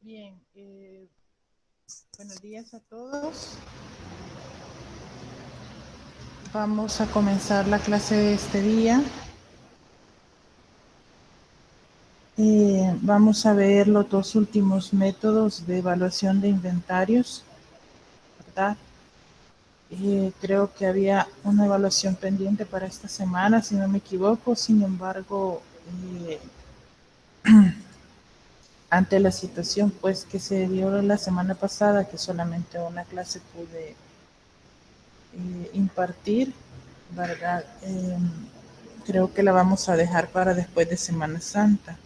Bien, buenos días a todos. Vamos a comenzar la clase de este día. Vamos a ver los dos últimos métodos de evaluación de inventarios, ¿verdad? Creo que había una evaluación pendiente para esta semana, si no me equivoco. Sin embargo, ante la situación pues que se dio la semana pasada, que solamente una clase pude impartir, ¿verdad? Creo que la vamos a dejar para después de Semana Santa,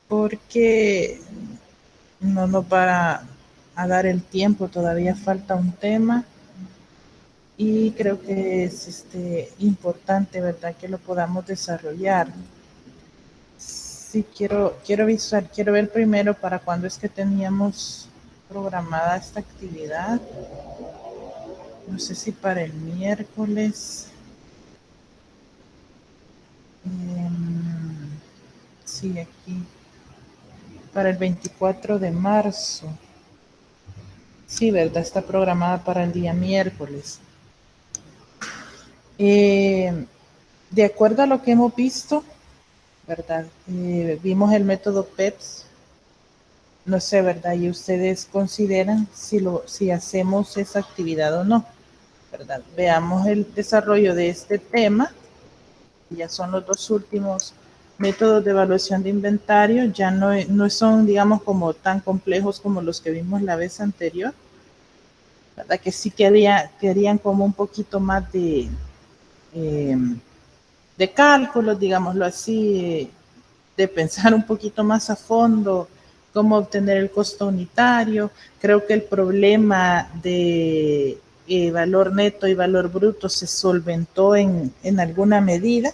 porque no nos va a dar el tiempo, todavía falta un tema y creo que es importante, ¿verdad?, que lo podamos desarrollar. Sí, quiero ver primero para cuándo es que teníamos programada esta actividad. No sé si para el miércoles. Sí, aquí. Para el 24 de marzo. Sí, ¿verdad? Está programada para el día miércoles. De acuerdo a lo que hemos visto, ¿verdad? Vimos el método PEPS. No sé, ¿verdad? Y ustedes consideran si hacemos esa actividad o no, ¿verdad? Veamos el desarrollo de este tema. Ya son los dos últimos métodos de evaluación de inventario. Ya no son, digamos, como tan complejos como los que vimos la vez anterior, ¿verdad? Que sí querían como un poquito más de cálculos, digámoslo así, de pensar un poquito más a fondo cómo obtener el costo unitario. Creo que el problema de valor neto y valor bruto se solventó en alguna medida,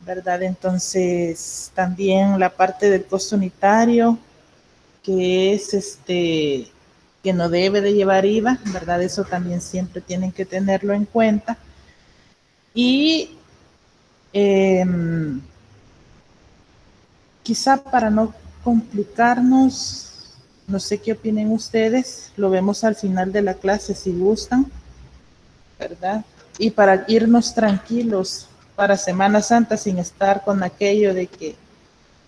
¿verdad? Entonces, también la parte del costo unitario, que es que no debe de llevar IVA, ¿verdad? Eso también siempre tienen que tenerlo en cuenta. Y quizá para no complicarnos, no sé qué opinen ustedes, lo vemos al final de la clase si gustan, ¿verdad? Y para irnos tranquilos para Semana Santa sin estar con aquello de que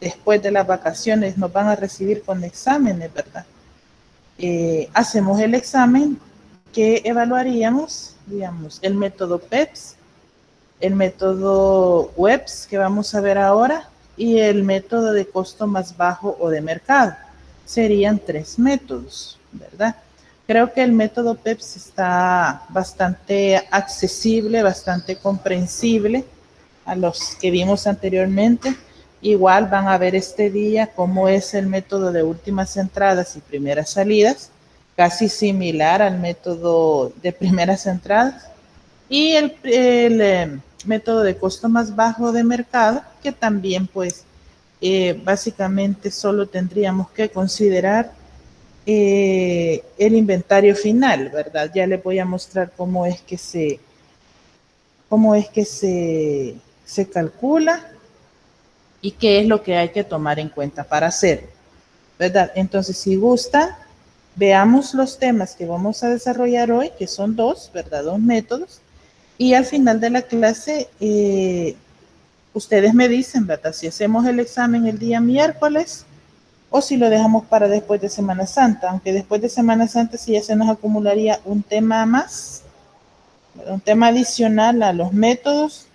después de las vacaciones nos van a recibir con exámenes, ¿verdad? Hacemos el examen que evaluaríamos, digamos, el método PEPS, el método WEBS que vamos a ver ahora y el método de costo más bajo o de mercado. Serían tres métodos, ¿verdad? Creo que el método PEPS está bastante accesible, bastante comprensible a los que vimos anteriormente. Igual van a ver este día cómo es el método de últimas entradas y primeras salidas, casi similar al método de primeras entradas. Y el método de costo más bajo de mercado, que también pues básicamente solo tendríamos que considerar el inventario final, ¿verdad? Ya les voy a mostrar cómo es que se calcula y qué es lo que hay que tomar en cuenta para hacerlo, ¿verdad? Entonces, si gusta, veamos los temas que vamos a desarrollar hoy, que son dos, ¿verdad? Dos métodos. Y al final de la clase, ustedes me dicen, ¿verdad? Si hacemos el examen el día miércoles o si lo dejamos para después de Semana Santa, aunque después de Semana Santa sí ya se nos acumularía un tema más, ¿verdad? Un tema adicional a los métodos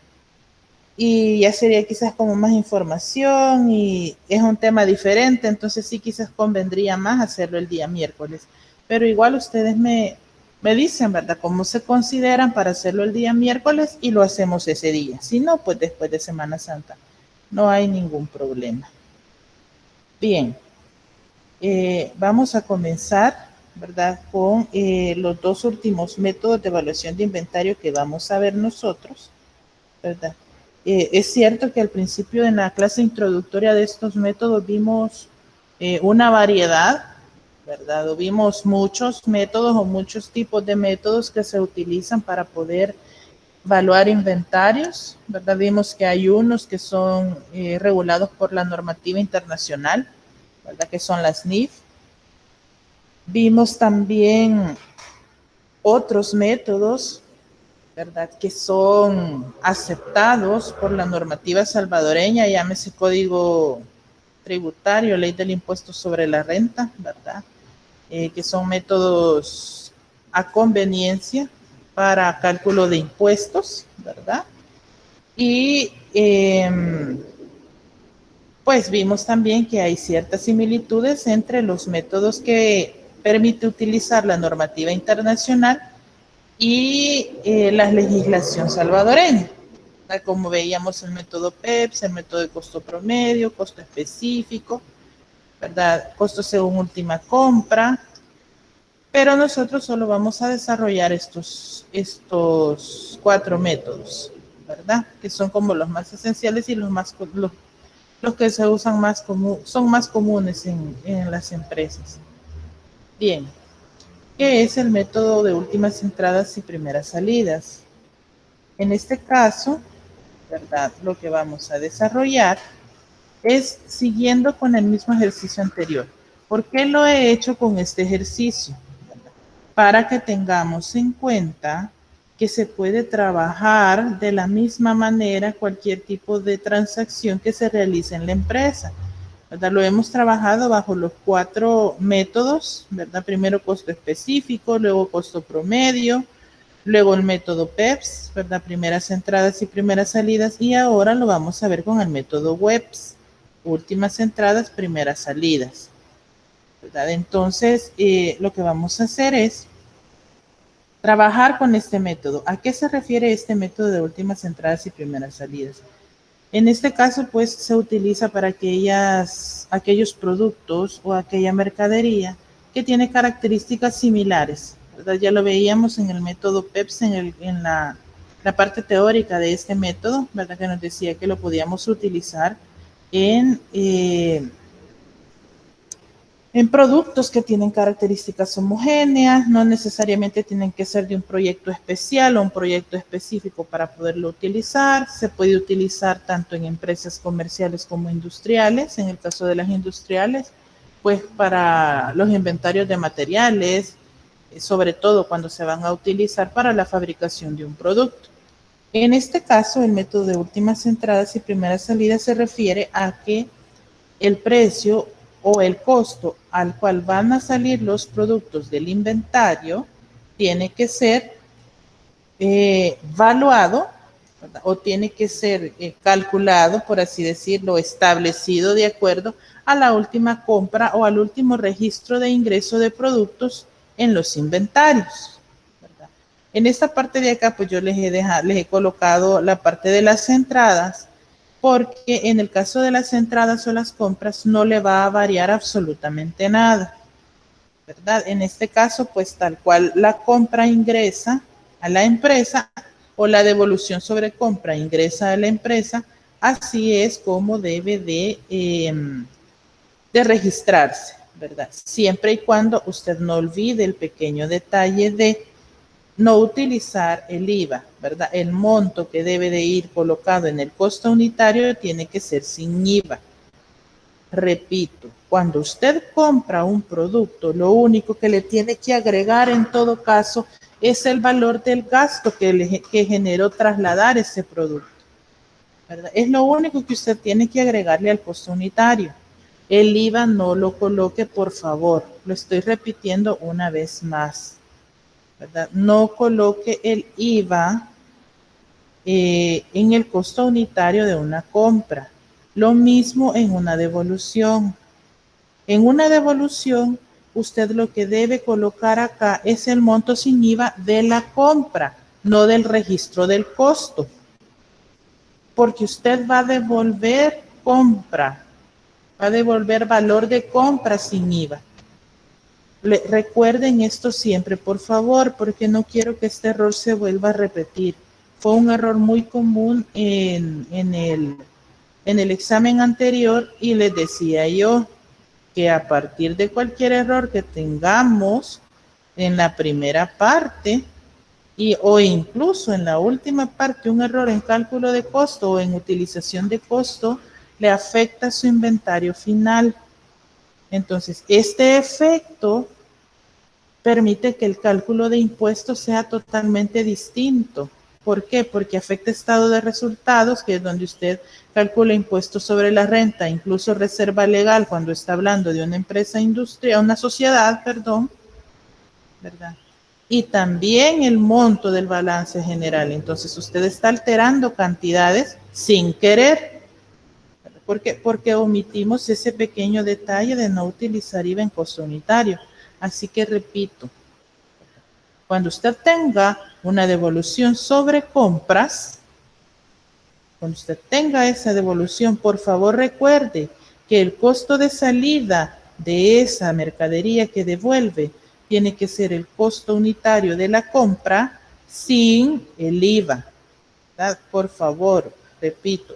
y ya sería quizás como más información y es un tema diferente, entonces sí quizás convendría más hacerlo el día miércoles. Pero igual ustedes me dicen, ¿verdad?, cómo se consideran para hacerlo el día miércoles y lo hacemos ese día. Si no, pues después de Semana Santa. No hay ningún problema. Bien, vamos a comenzar, ¿verdad?, con los dos últimos métodos de evaluación de inventario que vamos a ver nosotros, ¿verdad? Es cierto que al principio en la clase introductoria de estos métodos vimos una variedad, ¿verdad? O vimos muchos métodos o muchos tipos de métodos que se utilizan para poder evaluar inventarios, ¿verdad? Vimos que hay unos que son regulados por la normativa internacional, ¿verdad? Que son las NIF. Vimos también otros métodos, ¿verdad? Que son aceptados por la normativa salvadoreña, llámese Código Tributario, Ley del Impuesto sobre la Renta, ¿verdad? Que son métodos a conveniencia para cálculo de impuestos, ¿verdad? Y pues vimos también que hay ciertas similitudes entre los métodos que permite utilizar la normativa internacional y la legislación salvadoreña. Como veíamos el método PEPS, el método de costo promedio, costo específico, ¿verdad? Costo según última compra. Pero nosotros solo vamos a desarrollar estos 4 métodos, ¿verdad? Que son como los más esenciales y los que se usan son más comunes en las empresas. Bien, ¿qué es el método de últimas entradas y primeras salidas? En este caso, ¿verdad? Lo que vamos a desarrollar es siguiendo con el mismo ejercicio anterior. ¿Por qué lo he hecho con este ejercicio? Para que tengamos en cuenta que se puede trabajar de la misma manera cualquier tipo de transacción que se realice en la empresa, ¿verdad? Lo hemos trabajado bajo los 4 métodos, ¿verdad? Primero costo específico, luego costo promedio, luego el método PEPS, ¿verdad? Primeras entradas y primeras salidas, y ahora lo vamos a ver con el método WEPS, últimas entradas, primeras salidas, ¿verdad? Entonces, lo que vamos a hacer es trabajar con este método. ¿A qué se refiere este método de últimas entradas y primeras salidas? En este caso, pues, se utiliza para aquellos productos o aquella mercadería que tiene características similares, ¿verdad? Ya lo veíamos en el método PEPS, en la parte teórica de este método, ¿verdad? Que nos decía que lo podíamos utilizar en productos que tienen características homogéneas, no necesariamente tienen que ser de un proyecto especial o un proyecto específico para poderlo utilizar. Se puede utilizar tanto en empresas comerciales como industriales. En el caso de las industriales, pues para los inventarios de materiales, sobre todo cuando se van a utilizar para la fabricación de un producto. En este caso, el método de últimas entradas y primeras salidas se refiere a que el precio o el costo al cual van a salir los productos del inventario tiene que ser valuado, ¿verdad? O tiene que ser calculado, por así decirlo, establecido de acuerdo a la última compra o al último registro de ingreso de productos en los inventarios, ¿verdad? En esta parte de acá, pues yo les he colocado la parte de las entradas, porque en el caso de las entradas o las compras no le va a variar absolutamente nada, ¿verdad? En este caso, pues tal cual la compra ingresa a la empresa o la devolución sobre compra ingresa a la empresa, así es como debe de registrarse, ¿verdad? Siempre y cuando usted no olvide el pequeño detalle de no utilizar el IVA, ¿verdad? El monto que debe de ir colocado en el costo unitario tiene que ser sin IVA. Repito, cuando usted compra un producto, lo único que le tiene que agregar en todo caso es el valor del gasto que generó trasladar ese producto, ¿verdad? Es lo único que usted tiene que agregarle al costo unitario. El IVA no lo coloque, por favor. Lo estoy repitiendo una vez más, ¿verdad? No coloque el IVA en el costo unitario de una compra. Lo mismo en una devolución. En una devolución, usted lo que debe colocar acá es el monto sin IVA de la compra, no del registro del costo. Porque usted va a devolver compra, va a devolver valor de compra sin IVA. Recuerden esto siempre, por favor, porque no quiero que este error se vuelva a repetir. Fue un error muy común en el examen anterior y les decía yo que a partir de cualquier error que tengamos en la primera parte o incluso en la última parte, un error en cálculo de costo o en utilización de costo, le afecta su inventario final. Entonces, este efecto permite que el cálculo de impuestos sea totalmente distinto. ¿Por qué? Porque afecta estado de resultados, que es donde usted calcula impuestos sobre la renta, incluso reserva legal cuando está hablando de una empresa industrial, una sociedad, perdón, ¿verdad? Y también el monto del balance general. Entonces usted está alterando cantidades sin querer. ¿Por qué? Porque omitimos ese pequeño detalle de no utilizar IVA en costo unitario. Así que repito, cuando usted tenga una devolución sobre compras, cuando usted tenga esa devolución, por favor recuerde que el costo de salida de esa mercadería que devuelve tiene que ser el costo unitario de la compra sin el IVA. ¿Verdad? Por favor, repito,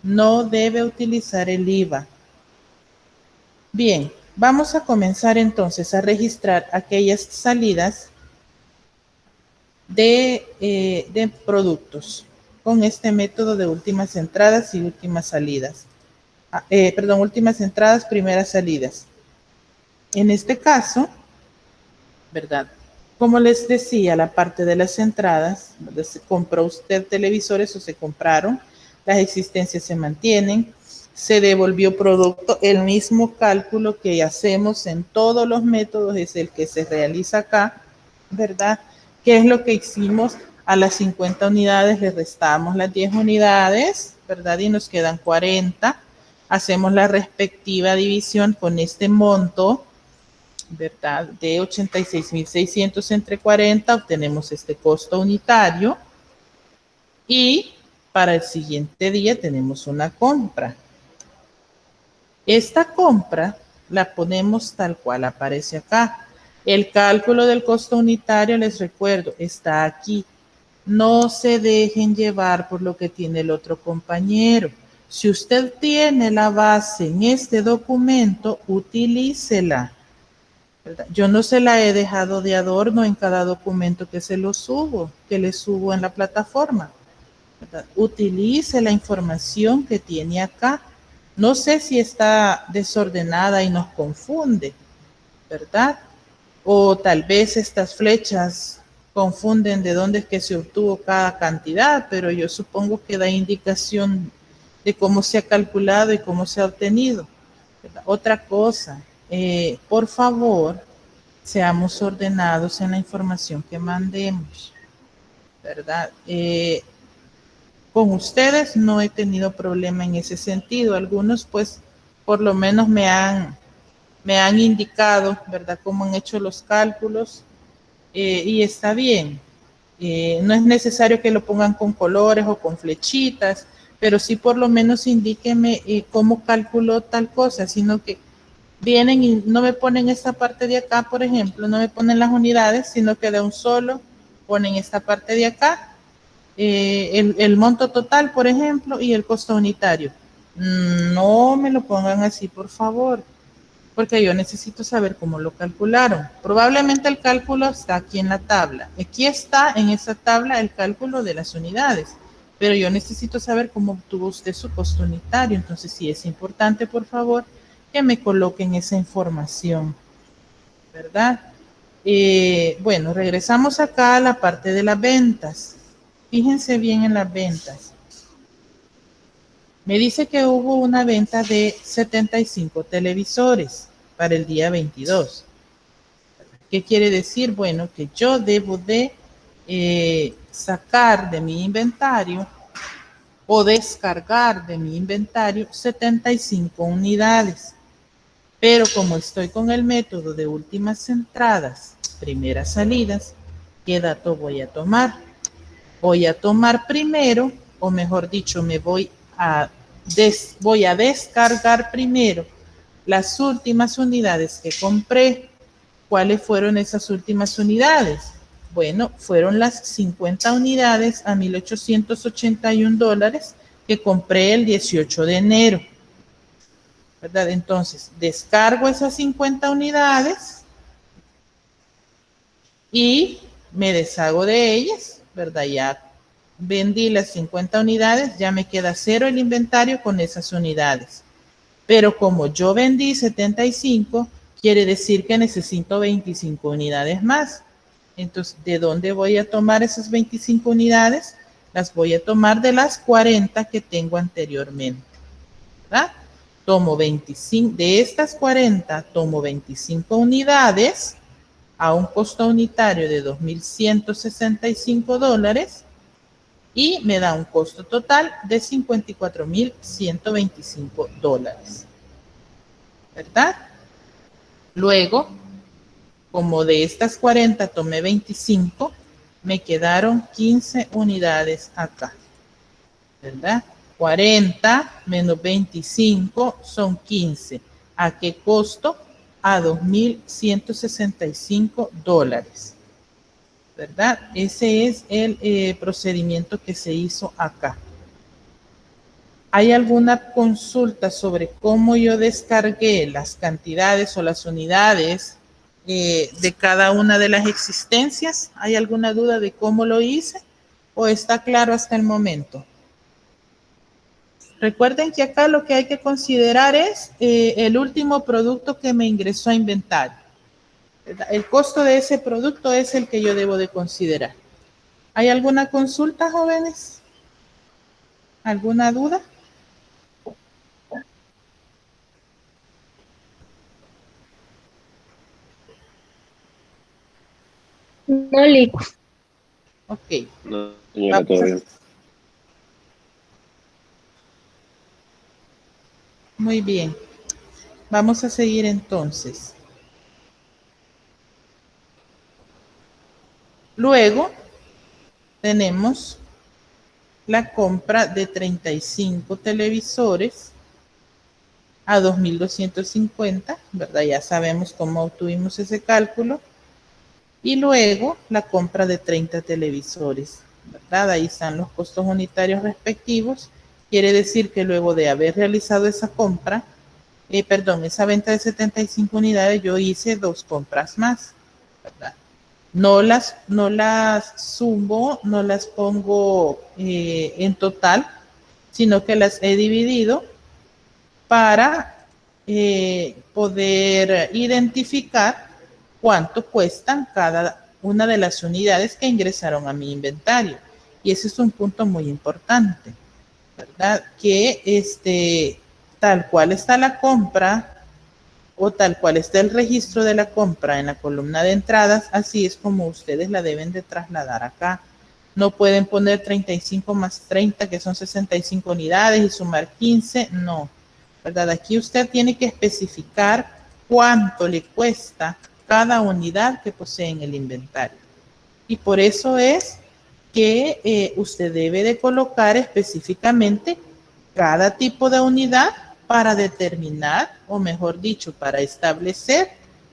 no debe utilizar el IVA. Bien, vamos a comenzar entonces a registrar aquellas salidas de productos con este método de últimas entradas y últimas salidas. Últimas entradas, primeras salidas. En este caso, ¿verdad? Como les decía, la parte de las entradas, ¿verdad? Se compró usted televisores o se compraron, las existencias se mantienen, se devolvió producto, el mismo cálculo que hacemos en todos los métodos es el que se realiza acá, ¿verdad? ¿Qué es lo que hicimos? A las 50 unidades le restamos las 10 unidades, ¿verdad? Y nos quedan 40. Hacemos la respectiva división con este monto, ¿verdad? De 86.600 entre 40, obtenemos este costo unitario. Y para el siguiente día tenemos una compra. Esta compra la ponemos tal cual aparece acá. El cálculo del costo unitario, les recuerdo, está aquí. No se dejen llevar por lo que tiene el otro compañero. Si usted tiene la base en este documento, utilícela, ¿verdad? Yo no se la he dejado de adorno en cada documento que se lo subo, que le subo en la plataforma, ¿verdad? Utilice la información que tiene acá. No sé si está desordenada y nos confunde, ¿verdad? O tal vez estas flechas confunden de dónde es que se obtuvo cada cantidad, pero yo supongo que da indicación de cómo se ha calculado y cómo se ha obtenido, ¿verdad? Otra cosa, por favor, seamos ordenados en la información que mandemos, ¿verdad? Con ustedes no he tenido problema en ese sentido. Algunos, pues, por lo menos me han indicado, ¿verdad?, cómo han hecho los cálculos, y está bien. No es necesario que lo pongan con colores o con flechitas, pero sí por lo menos indíquenme cómo calculó tal cosa, sino que vienen y no me ponen esta parte de acá, por ejemplo, no me ponen las unidades, sino que de un solo ponen esta parte de acá, el monto total, por ejemplo, y el costo unitario. No me lo pongan así, por favor, porque yo necesito saber cómo lo calcularon. Probablemente el cálculo está aquí en la tabla. Aquí está en esa tabla el cálculo de las unidades, pero yo necesito saber cómo obtuvo usted su costo unitario. Entonces, sí es importante, por favor, que me coloquen esa información, ¿verdad? Bueno, regresamos acá a la parte de las ventas. Fíjense bien en las ventas. Me dice que hubo una venta de 75 televisores para el día 22. ¿Qué quiere decir? Bueno, que yo debo de sacar de mi inventario o descargar de mi inventario 75 unidades. Pero como estoy con el método de últimas entradas, primeras salidas, ¿qué dato voy a tomar? Voy a tomar primero, o mejor dicho, voy a descargar primero las últimas unidades que compré. ¿Cuáles fueron esas últimas unidades? Bueno, fueron las 50 unidades a $1,881 que compré el 18 de enero. ¿Verdad? Entonces, descargo esas 50 unidades y me deshago de ellas, ¿verdad? Ya vendí las 50 unidades, ya me queda cero el inventario con esas unidades. Pero como yo vendí 75, quiere decir que necesito 25 unidades más. Entonces, ¿de dónde voy a tomar esas 25 unidades? Las voy a tomar de las 40 que tengo anteriormente, ¿verdad? Tomo 25, de estas 40, tomo 25 unidades a un costo unitario de $2,165 y me da un costo total de $54,125, ¿verdad? Luego, como de estas 40 tomé 25, me quedaron 15 unidades acá, ¿verdad? 40 menos 25 son 15. ¿A qué costo? A $2,165, ¿verdad? Ese es el procedimiento que se hizo acá. ¿Hay alguna consulta sobre cómo yo descargué las cantidades o las unidades de cada una de las existencias? ¿Hay alguna duda de cómo lo hice? ¿O está claro hasta el momento? Recuerden que acá lo que hay que considerar es el último producto que me ingresó a inventario. El costo de ese producto es el que yo debo de considerar. ¿Hay alguna consulta, jóvenes? ¿Alguna duda? No, Lick. Ok. No, señora, todo bien. Muy bien. Vamos a seguir entonces. Luego tenemos la compra de 35 televisores a 2,250, ¿verdad? Ya sabemos cómo obtuvimos ese cálculo. Y luego la compra de 30 televisores, ¿verdad? Ahí están los costos unitarios respectivos. Quiere decir que luego de haber realizado esa compra, esa venta de 75 unidades, yo hice 2 compras más, ¿verdad? No las sumo, no las pongo en total, sino que las he dividido para poder identificar cuánto cuestan cada una de las unidades que ingresaron a mi inventario. Y ese es un punto muy importante, ¿verdad? Que tal cual está la compra o tal cual está el registro de la compra en la columna de entradas, así es como ustedes la deben de trasladar acá. No pueden poner 35 más 30, que son 65 unidades, y sumar 15, no, ¿verdad? Aquí usted tiene que especificar cuánto le cuesta cada unidad que posee en el inventario. Y por eso es que usted debe de colocar específicamente cada tipo de unidad para determinar, o mejor dicho, para establecer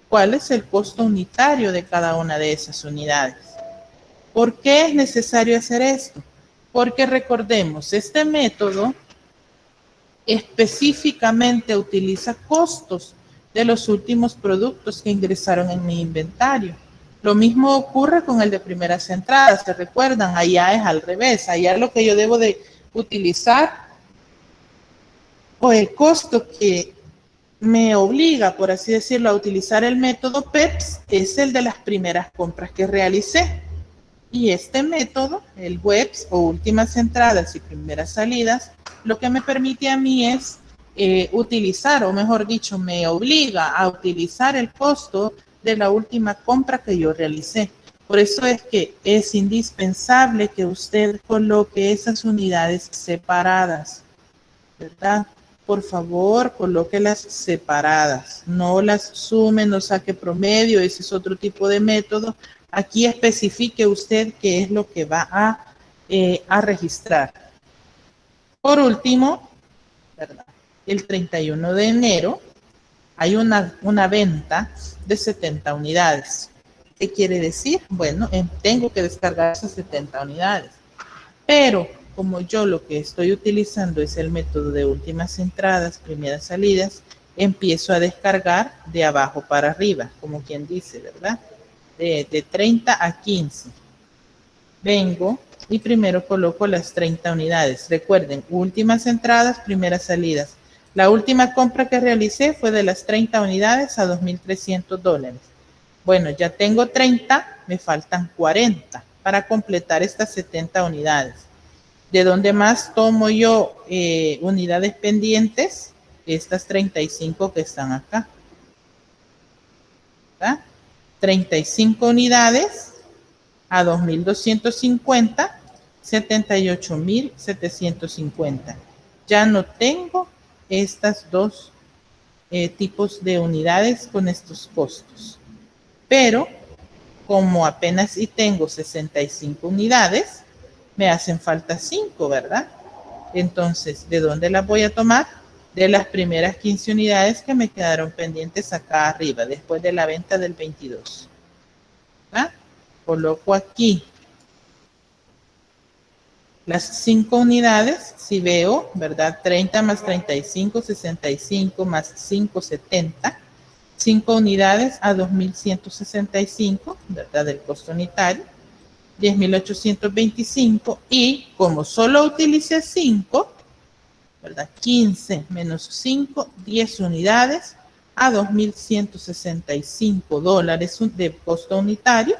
cuál es el costo unitario de cada una de esas unidades. ¿Por qué es necesario hacer esto? Porque recordemos, este método específicamente utiliza costos de los últimos productos que ingresaron en mi inventario. Lo mismo ocurre con el de primeras entradas, ¿se recuerdan? Allá es al revés, allá lo que yo debo de utilizar o el costo que me obliga, por así decirlo, a utilizar el método PEPS es el de las primeras compras que realicé. Y este método, el WEPS o últimas entradas y primeras salidas, lo que me permite a mí es utilizar, o mejor dicho, me obliga a utilizar el costo de la última compra que yo realicé. Por eso es que es indispensable que usted coloque esas unidades separadas, ¿verdad? Por favor, colóquelas separadas, no las sume, no saque promedio, ese es otro tipo de método. Aquí especifique usted qué es lo que va a registrar. Por último, ¿verdad? El 31 de enero hay una venta de 70 unidades. ¿Qué quiere decir? Bueno, tengo que descargar esas 70 unidades. Pero como yo lo que estoy utilizando es el método de últimas entradas, primeras salidas, empiezo a descargar de abajo para arriba, como quien dice, ¿verdad? De 30 a 15. Vengo y primero coloco las 30 unidades. Recuerden, últimas entradas, primeras salidas. La última compra que realicé fue de las 30 unidades a $2,300. Bueno, ya tengo 30, me faltan 40 para completar estas 70 unidades. ¿De dónde más tomo yo unidades pendientes? Estas 35 que están acá. ¿Verdad? 35 unidades a 2,250, 78,750. Ya no tengo estas dos tipos de unidades con estos costos. Pero como apenas y tengo 65 unidades, me hacen falta 5, ¿verdad? Entonces, ¿de dónde las voy a tomar? De las primeras 15 unidades que me quedaron pendientes acá arriba, después de la venta del 22. ¿verdad? Coloco aquí las 5 unidades, si veo, ¿verdad? 30 más 35, 65 más 5, 70. 5 unidades a 2,165, ¿verdad? Del costo unitario. 10,825 y como solo utilicé 5, ¿verdad? 15 menos 5, 10 unidades a $2,165 de costo unitario,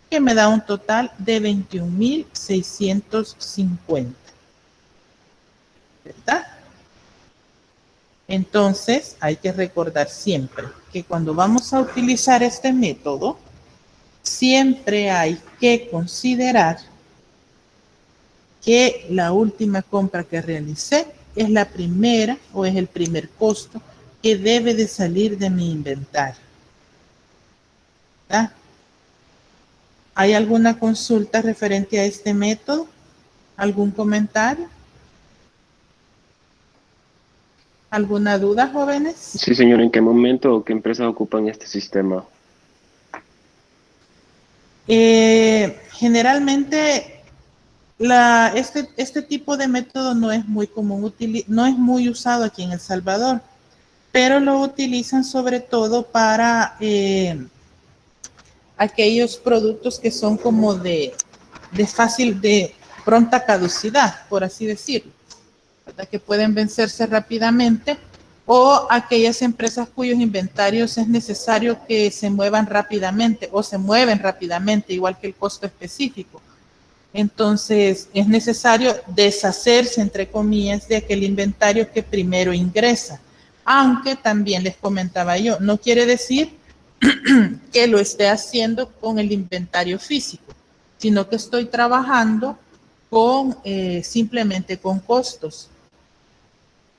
que me da un total de 21,650. ¿Verdad? Entonces, hay que recordar siempre que cuando vamos a utilizar este método, siempre hay que considerar que la última compra que realicé es la primera o es el primer costo que debe de salir de mi inventario. ¿Verdad? ¿Hay alguna consulta referente a este método? ¿Algún comentario? ¿Alguna duda, jóvenes? Sí, señor. ¿En qué momento o qué empresas ocupan este sistema? Generalmente este tipo de método no es muy común, no es muy usado aquí en El Salvador, pero lo utilizan sobre todo para aquellos productos que son como de pronta caducidad, por así decirlo, ¿verdad? Que pueden vencerse rápidamente, o aquellas empresas cuyos inventarios es necesario que se muevan rápidamente o se mueven rápidamente, igual que el costo específico. Entonces, es necesario deshacerse, entre comillas, de aquel inventario que primero ingresa. Aunque también les comentaba yo, no quiere decir que lo esté haciendo con el inventario físico, sino que estoy trabajando con simplemente con costos.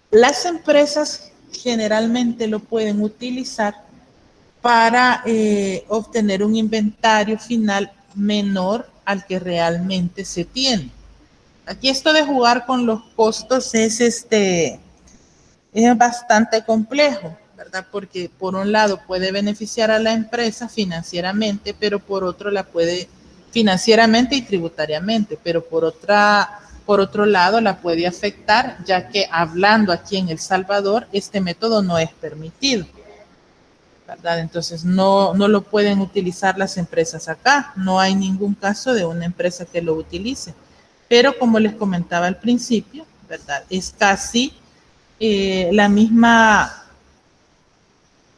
Las empresas generalmente lo pueden utilizar para obtener un inventario final menor al que realmente se tiene. Aquí esto de jugar con los costos es bastante complejo, ¿verdad? Porque por un lado puede beneficiar a la empresa financieramente, pero por otro la puede financieramente y tributariamente, pero por otro lado la puede afectar, ya que hablando aquí en El Salvador, este método no es permitido, ¿verdad? Entonces no lo pueden utilizar las empresas acá, no hay ningún caso de una empresa que lo utilice, pero como les comentaba al principio, ¿verdad? Es casi la misma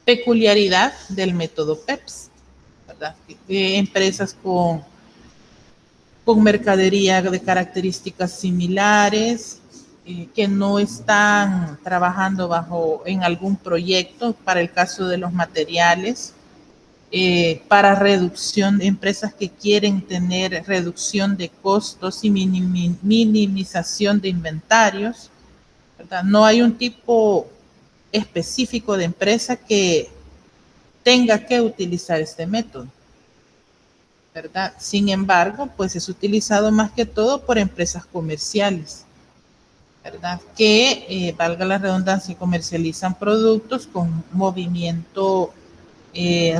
peculiaridad del método PEPS, ¿verdad? Empresas con mercadería de características similares, que no están trabajando en algún proyecto para el caso de los materiales, para reducción de empresas que quieren tener reducción de costos y minimización de inventarios, ¿verdad? No hay un tipo específico de empresa que tenga que utilizar este método, ¿verdad? Sin embargo, pues es utilizado más que todo por empresas comerciales, ¿verdad? Que, valga la redundancia, comercializan productos con movimiento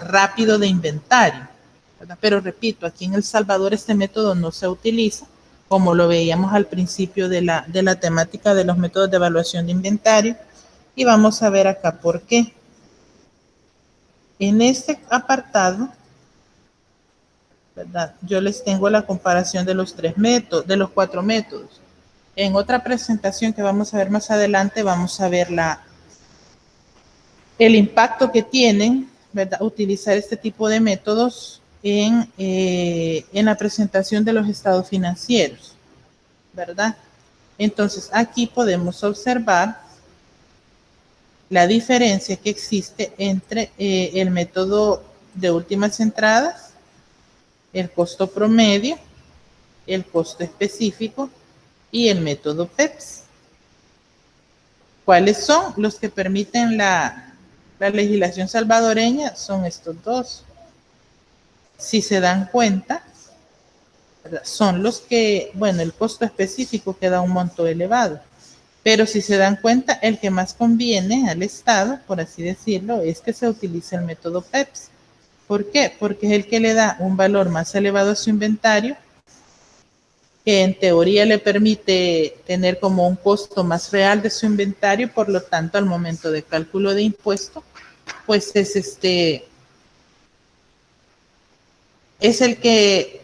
rápido de inventario, ¿verdad? Pero repito, aquí en El Salvador este método no se utiliza, como lo veíamos al principio de la temática de los métodos de evaluación de inventario, y vamos a ver acá por qué. En este apartado, ¿verdad? Yo les tengo la comparación de los 4 métodos. En otra presentación que vamos a ver más adelante, vamos a ver el impacto que tienen, ¿verdad?, utilizar este tipo de métodos en la presentación de los estados financieros, ¿verdad? Entonces, aquí podemos observar la diferencia que existe entre el método de últimas entradas, el costo promedio, el costo específico y el método PEPS. ¿Cuáles son los que permiten la legislación salvadoreña? Son estos dos. Si se dan cuenta, ¿verdad?, son los que, bueno, el costo específico queda un monto elevado, pero si se dan cuenta, el que más conviene al Estado, por así decirlo, es que se utilice el método PEPS. ¿Por qué? Porque es el que le da un valor más elevado a su inventario, que en teoría le permite tener como un costo más real de su inventario, por lo tanto, al momento de cálculo de impuesto, pues es el que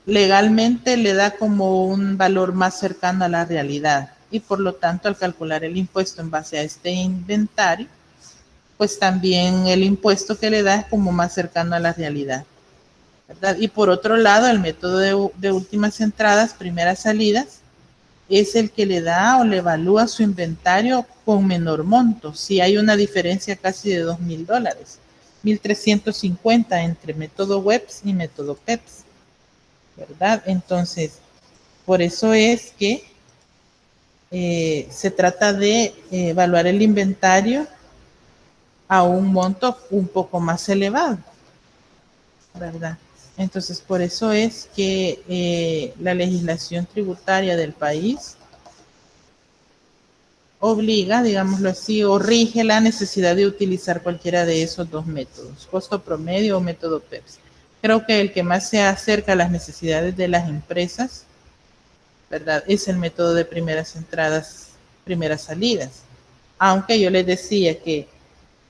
legalmente le da como un valor más cercano a la realidad, y por lo tanto, al calcular el impuesto en base a este inventario, pues también el impuesto que le da es como más cercano a la realidad, ¿verdad? Y por otro lado, el método de últimas entradas, primeras salidas, es el que le da o le evalúa su inventario con menor monto. Si hay una diferencia casi de $2,000, 1,350 entre método WEPS y método PEPS, ¿verdad? Entonces, por eso es que se trata de evaluar el inventario a un monto un poco más elevado, ¿verdad? Entonces, por eso es que la legislación tributaria del país obliga, digámoslo así, o rige la necesidad de utilizar cualquiera de esos dos métodos, costo promedio o método PEPS. Creo que el que más se acerca a las necesidades de las empresas, ¿verdad?, es el método de primeras entradas, primeras salidas. Aunque yo les decía que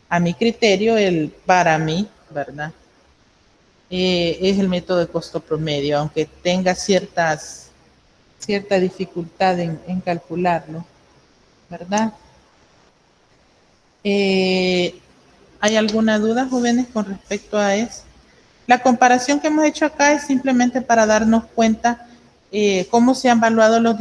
a mi criterio, para mí, ¿verdad?, es el método de costo promedio, aunque tenga cierta dificultad en calcularlo, ¿verdad? ¿Hay alguna duda, jóvenes, con respecto a eso? La comparación que hemos hecho acá es simplemente para darnos cuenta cómo se han evaluado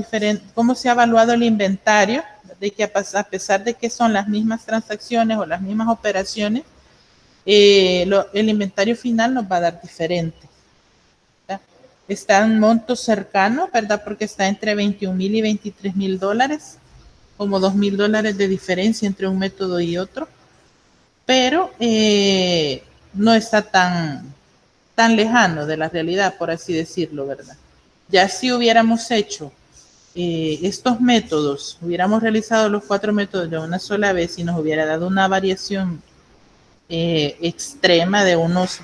cómo se ha evaluado el inventario, de que a pesar de que son las mismas transacciones o las mismas operaciones, el inventario final nos va a dar diferente, ¿verdad? Está en montos cercanos, ¿verdad? Porque está entre $21,000 y $23,000, como $2,000 de diferencia entre un método y otro, pero no está tan lejano de la realidad, por así decirlo, ¿verdad? Ya si hubiéramos hecho estos métodos, hubiéramos realizado los 4 métodos de una sola vez y nos hubiera dado una variación extrema de unos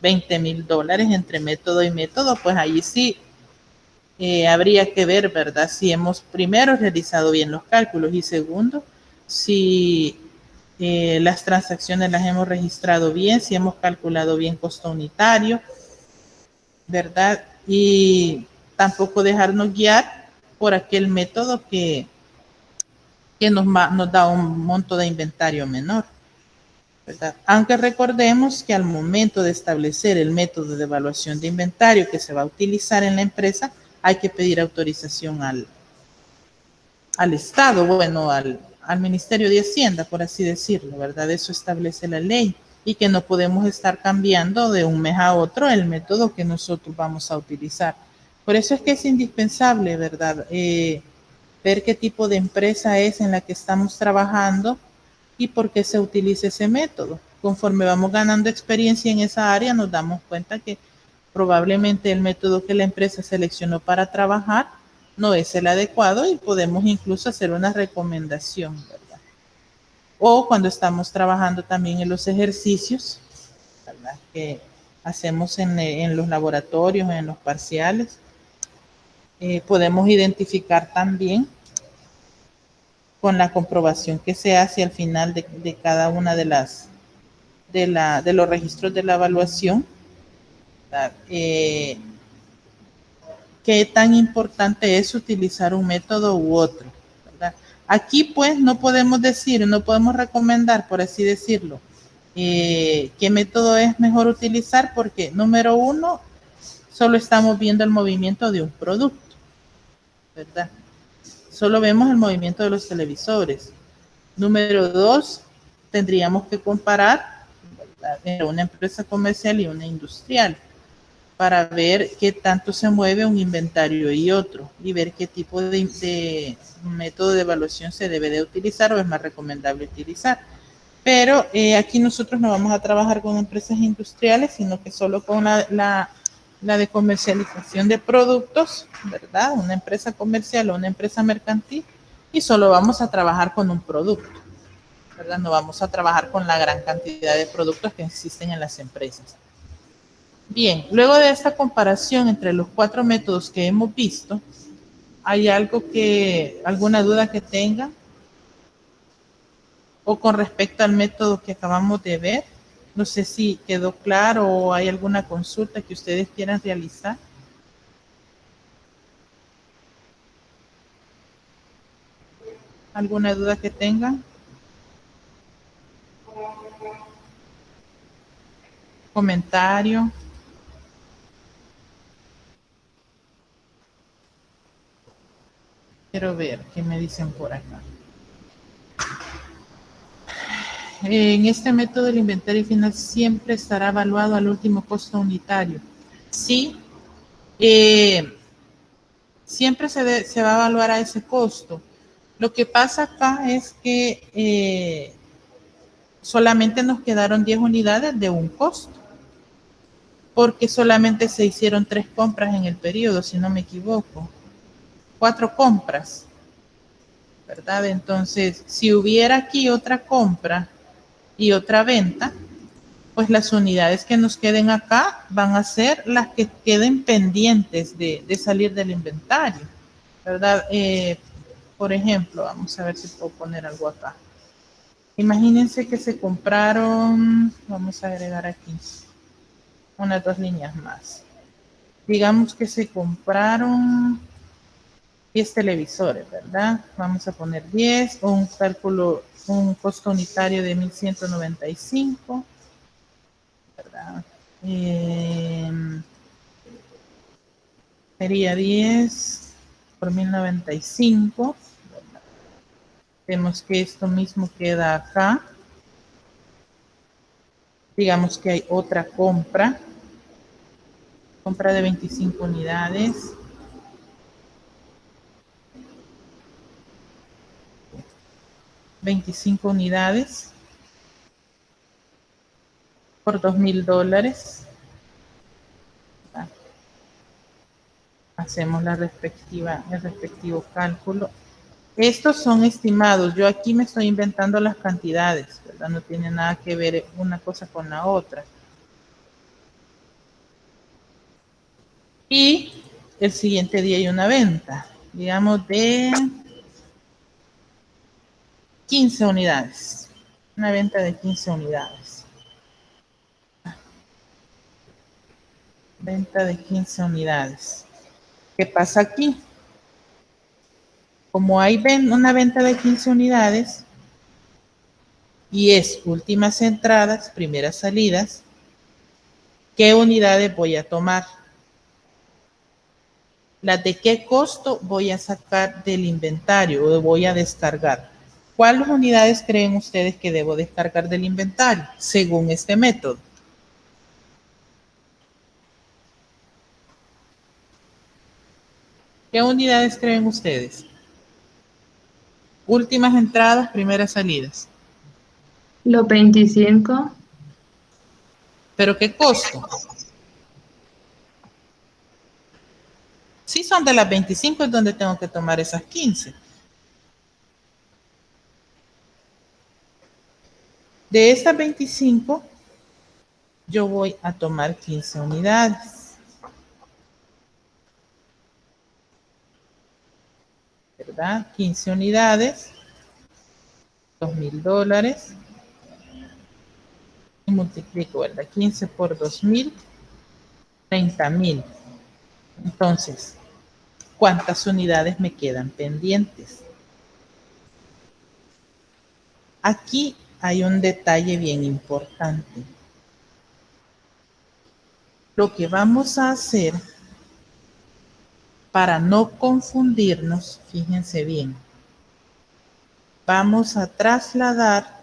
$20,000 entre método y método, pues ahí sí habría que ver, ¿verdad?, si hemos primero realizado bien los cálculos y segundo, si las transacciones las hemos registrado bien, si hemos calculado bien costo unitario, ¿verdad? Y tampoco dejarnos guiar por aquel método que nos da un monto de inventario menor, ¿verdad? Aunque recordemos que al momento de establecer el método de evaluación de inventario que se va a utilizar en la empresa, hay que pedir autorización al Estado, bueno, al Ministerio de Hacienda, por así decirlo, ¿verdad? Eso establece la ley, y que no podemos estar cambiando de un mes a otro el método que nosotros vamos a utilizar. Por eso es que es indispensable, ¿verdad?, ver qué tipo de empresa es en la que estamos trabajando y por qué se utiliza ese método. Conforme vamos ganando experiencia en esa área, nos damos cuenta que probablemente el método que la empresa seleccionó para trabajar no es el adecuado, y podemos incluso hacer una recomendación, ¿verdad? O cuando estamos trabajando también en los ejercicios, ¿verdad?, que hacemos en los laboratorios, en los parciales, podemos identificar también con la comprobación que se hace al final de cada una de los registros de la evaluación, ¿verdad?, qué tan importante es utilizar un método u otro, ¿verdad? Aquí pues no podemos decir, no podemos recomendar, por así decirlo, qué método es mejor utilizar, porque número uno, solo estamos viendo el movimiento de un producto, ¿verdad? Solo vemos el movimiento de los televisores. Número dos, tendríamos que comparar, ¿verdad?, entre una empresa comercial y una industrial para ver qué tanto se mueve un inventario y otro y ver qué tipo de método de evaluación se debe de utilizar o es más recomendable utilizar. Pero aquí nosotros no vamos a trabajar con empresas industriales, sino que solo con la de comercialización de productos, ¿verdad? Una empresa comercial o una empresa mercantil, y solo vamos a trabajar con un producto, ¿verdad? No vamos a trabajar con la gran cantidad de productos que existen en las empresas. Bien, luego de esta comparación entre los 4 métodos que hemos visto, ¿hay alguna duda que tenga? O con respecto al método que acabamos de ver, no sé si quedó claro o hay alguna consulta que ustedes quieran realizar. ¿Alguna duda que tengan? ¿Comentario? Quiero ver qué me dicen por acá. En este método el inventario final siempre estará evaluado al último costo unitario. Sí, siempre se va a evaluar a ese costo. Lo que pasa acá es que solamente nos quedaron 10 unidades de un costo, porque solamente se hicieron 3 compras en el periodo, si no me equivoco. 4 compras, ¿verdad? Entonces, si hubiera aquí otra compra y otra venta, pues las unidades que nos queden acá van a ser las que queden pendientes de salir del inventario, ¿verdad? Por ejemplo, vamos a ver si puedo poner algo acá. Imagínense que se compraron, vamos a agregar aquí unas 2 líneas más. Digamos que se compraron 10 televisores, ¿verdad? Vamos a poner 10, o un cálculo, un costo unitario de 1,195, ¿verdad? Sería 10 por 1,095. Vemos que esto mismo queda acá. Digamos que hay otra compra de 25 unidades. Por $2,000. Hacemos el respectivo cálculo. Estos son estimados. Yo aquí me estoy inventando las cantidades, ¿verdad? No tiene nada que ver una cosa con la otra. Y el siguiente día hay una venta, digamos de 15 unidades. Una venta de 15 unidades. Venta de 15 unidades. ¿Qué pasa aquí? Como hay una venta de 15 unidades y es últimas entradas, primeras salidas, ¿qué unidades voy a tomar? ¿Las de qué costo voy a sacar del inventario o voy a descargar? ¿Cuáles unidades creen ustedes que debo descargar del inventario según este método? ¿Qué unidades creen ustedes? Últimas entradas, primeras salidas. Los 25. ¿Pero qué costo? Si son de las 25 es donde tengo que tomar esas 15. De estas 25, yo voy a tomar 15 unidades. ¿Verdad? 15 unidades, $2,000. Y multiplico, ¿verdad? 15 por 2,000, 30,000. Entonces, ¿cuántas unidades me quedan pendientes? Aquí hay un detalle bien importante. Lo que vamos a hacer para no confundirnos, fíjense bien, vamos a trasladar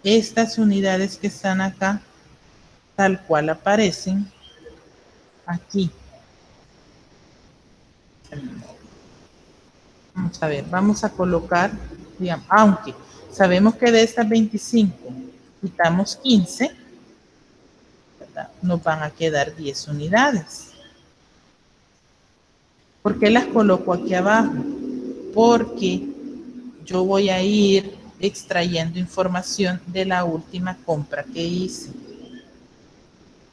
estas unidades que están acá, tal cual aparecen aquí. Vamos a ver, vamos a colocar, digamos, aunque sabemos que de estas 25 quitamos 15, ¿verdad? Nos van a quedar 10 unidades. ¿Por qué las coloco aquí abajo? Porque yo voy a ir extrayendo información de la última compra que hice,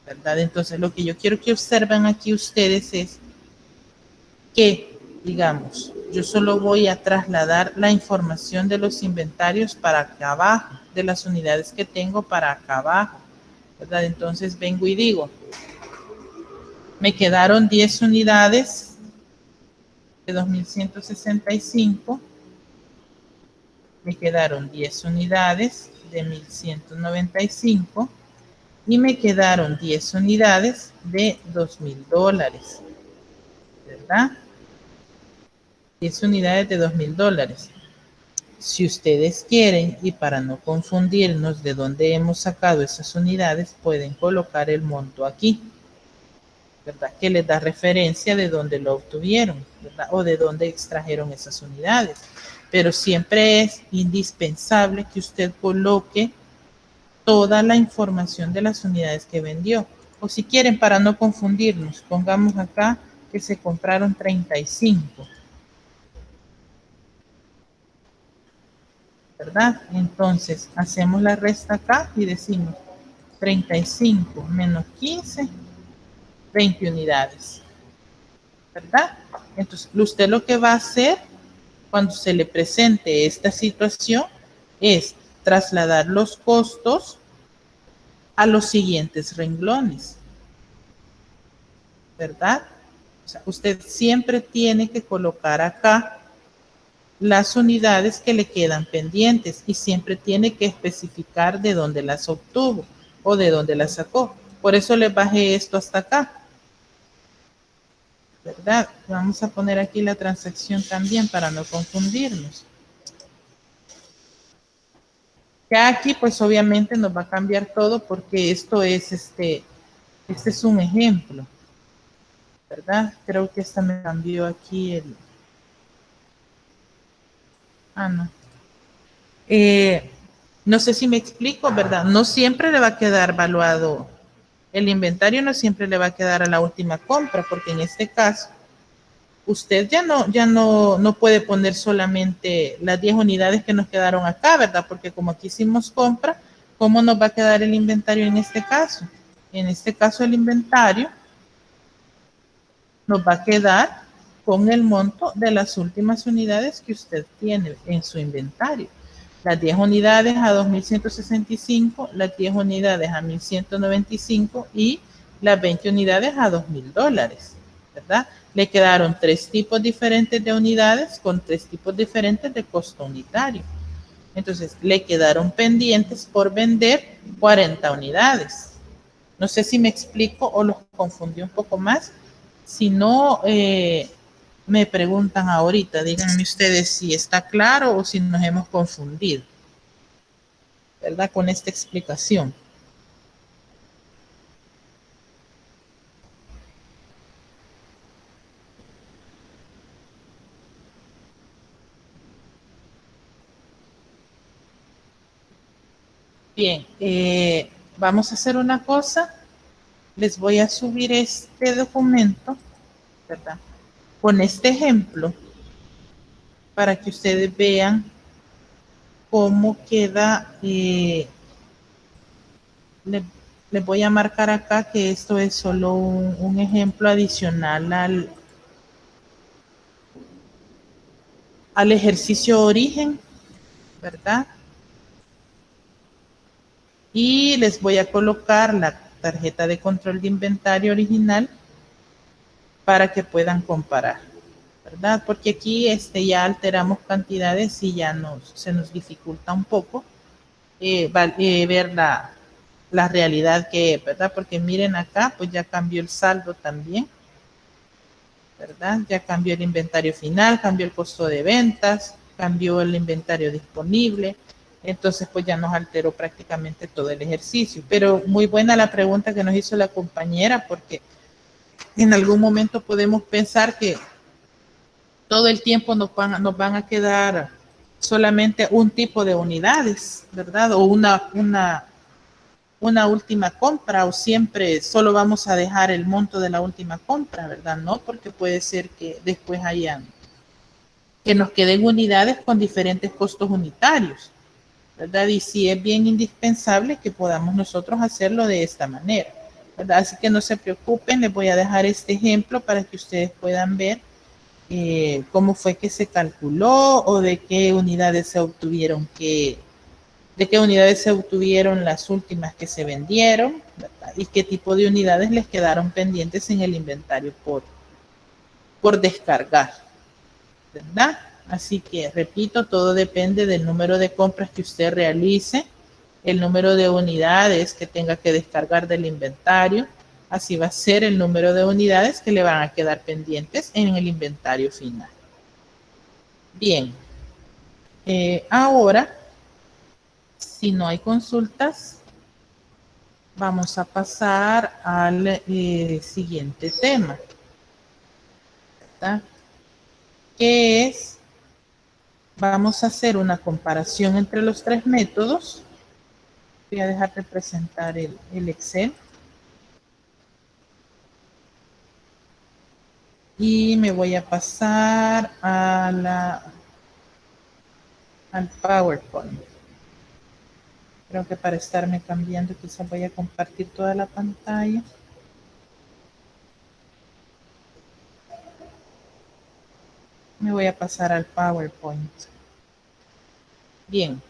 ¿verdad? Entonces, lo que yo quiero que observen aquí ustedes es que, digamos, yo solo voy a trasladar la información de los inventarios para acá abajo, de las unidades que tengo para acá abajo, ¿verdad? Entonces, vengo y digo, me quedaron 10 unidades de 2165, me quedaron 10 unidades de 1195 y me quedaron 10 unidades de $2000, ¿verdad? 10 unidades de $2000. Si ustedes quieren, y para no confundirnos de dónde hemos sacado esas unidades, pueden colocar el monto aquí, ¿verdad? Que les da referencia de dónde lo obtuvieron, ¿verdad? O de dónde extrajeron esas unidades. Pero siempre es indispensable que usted coloque toda la información de las unidades que vendió. O si quieren, para no confundirnos, pongamos acá que se compraron 35. ¿Verdad? Entonces, hacemos la resta acá y decimos 35 menos 15, 20 unidades. ¿Verdad? Entonces, usted lo que va a hacer cuando se le presente esta situación es trasladar los costos a los siguientes renglones. ¿Verdad? O sea, usted siempre tiene que colocar acá las unidades que le quedan pendientes y siempre tiene que especificar de dónde las obtuvo o de dónde las sacó. Por eso le bajé esto hasta acá, ¿verdad? Vamos a poner aquí la transacción también para no confundirnos. Ya aquí pues obviamente nos va a cambiar todo porque esto es este es un ejemplo, ¿verdad? Creo que esta me cambió aquí el... Ah, no. No sé si me explico, ¿verdad? No siempre le va a quedar valuado, el inventario no siempre le va a quedar a la última compra, porque en este caso, usted no puede poner solamente las 10 unidades que nos quedaron acá, ¿verdad? Porque como aquí hicimos compra, ¿cómo nos va a quedar el inventario en este caso? En este caso el inventario nos va a quedar con el monto de las últimas unidades que usted tiene en su inventario. Las 10 unidades a 2165, las 10 unidades a 1195 y las 20 unidades a $2000, ¿verdad? Le quedaron 3 tipos diferentes de unidades con 3 tipos diferentes de costo unitario. Entonces, le quedaron pendientes por vender 40 unidades. No sé si me explico o los confundí un poco más. Si no, me preguntan ahorita, díganme ustedes si está claro o si nos hemos confundido, ¿verdad? Con esta explicación. Bien, vamos a hacer una cosa. Les voy a subir este documento, ¿verdad? Con este ejemplo, para que ustedes vean cómo queda. Les voy a marcar acá que esto es solo un ejemplo adicional al ejercicio origen, ¿verdad? Y les voy a colocar la tarjeta de control de inventario original para que puedan comparar, ¿verdad? Porque aquí ya alteramos cantidades y ya se nos dificulta un poco ver la realidad que es, ¿verdad? Porque miren acá, pues ya cambió el saldo también, ¿verdad? Ya cambió el inventario final, cambió el costo de ventas, cambió el inventario disponible, entonces pues ya nos alteró prácticamente todo el ejercicio. Pero muy buena la pregunta que nos hizo la compañera, porque en algún momento podemos pensar que todo el tiempo nos van a quedar solamente un tipo de unidades, ¿verdad? O una última compra, o siempre solo vamos a dejar el monto de la última compra, ¿verdad? No, porque puede ser que después que nos queden unidades con diferentes costos unitarios, ¿verdad? Y sí es bien indispensable que podamos nosotros hacerlo de esta manera, ¿verdad? Así que no se preocupen, les voy a dejar este ejemplo para que ustedes puedan ver cómo fue que se calculó o de qué unidades se obtuvieron las últimas que se vendieron, ¿verdad? Y qué tipo de unidades les quedaron pendientes en el inventario por descargar, ¿verdad? Así que, repito, todo depende del número de compras que usted realice, el número de unidades que tenga que descargar del inventario, así va a ser el número de unidades que le van a quedar pendientes en el inventario final. Bien, ahora, si no hay consultas, vamos a pasar al siguiente tema, ¿verdad? Que es, vamos a hacer una comparación entre los tres métodos. Voy a dejar de presentar el Excel. Y me voy a pasar al PowerPoint. Creo que para estarme cambiando quizás voy a compartir toda la pantalla. Me voy a pasar al PowerPoint. Bien.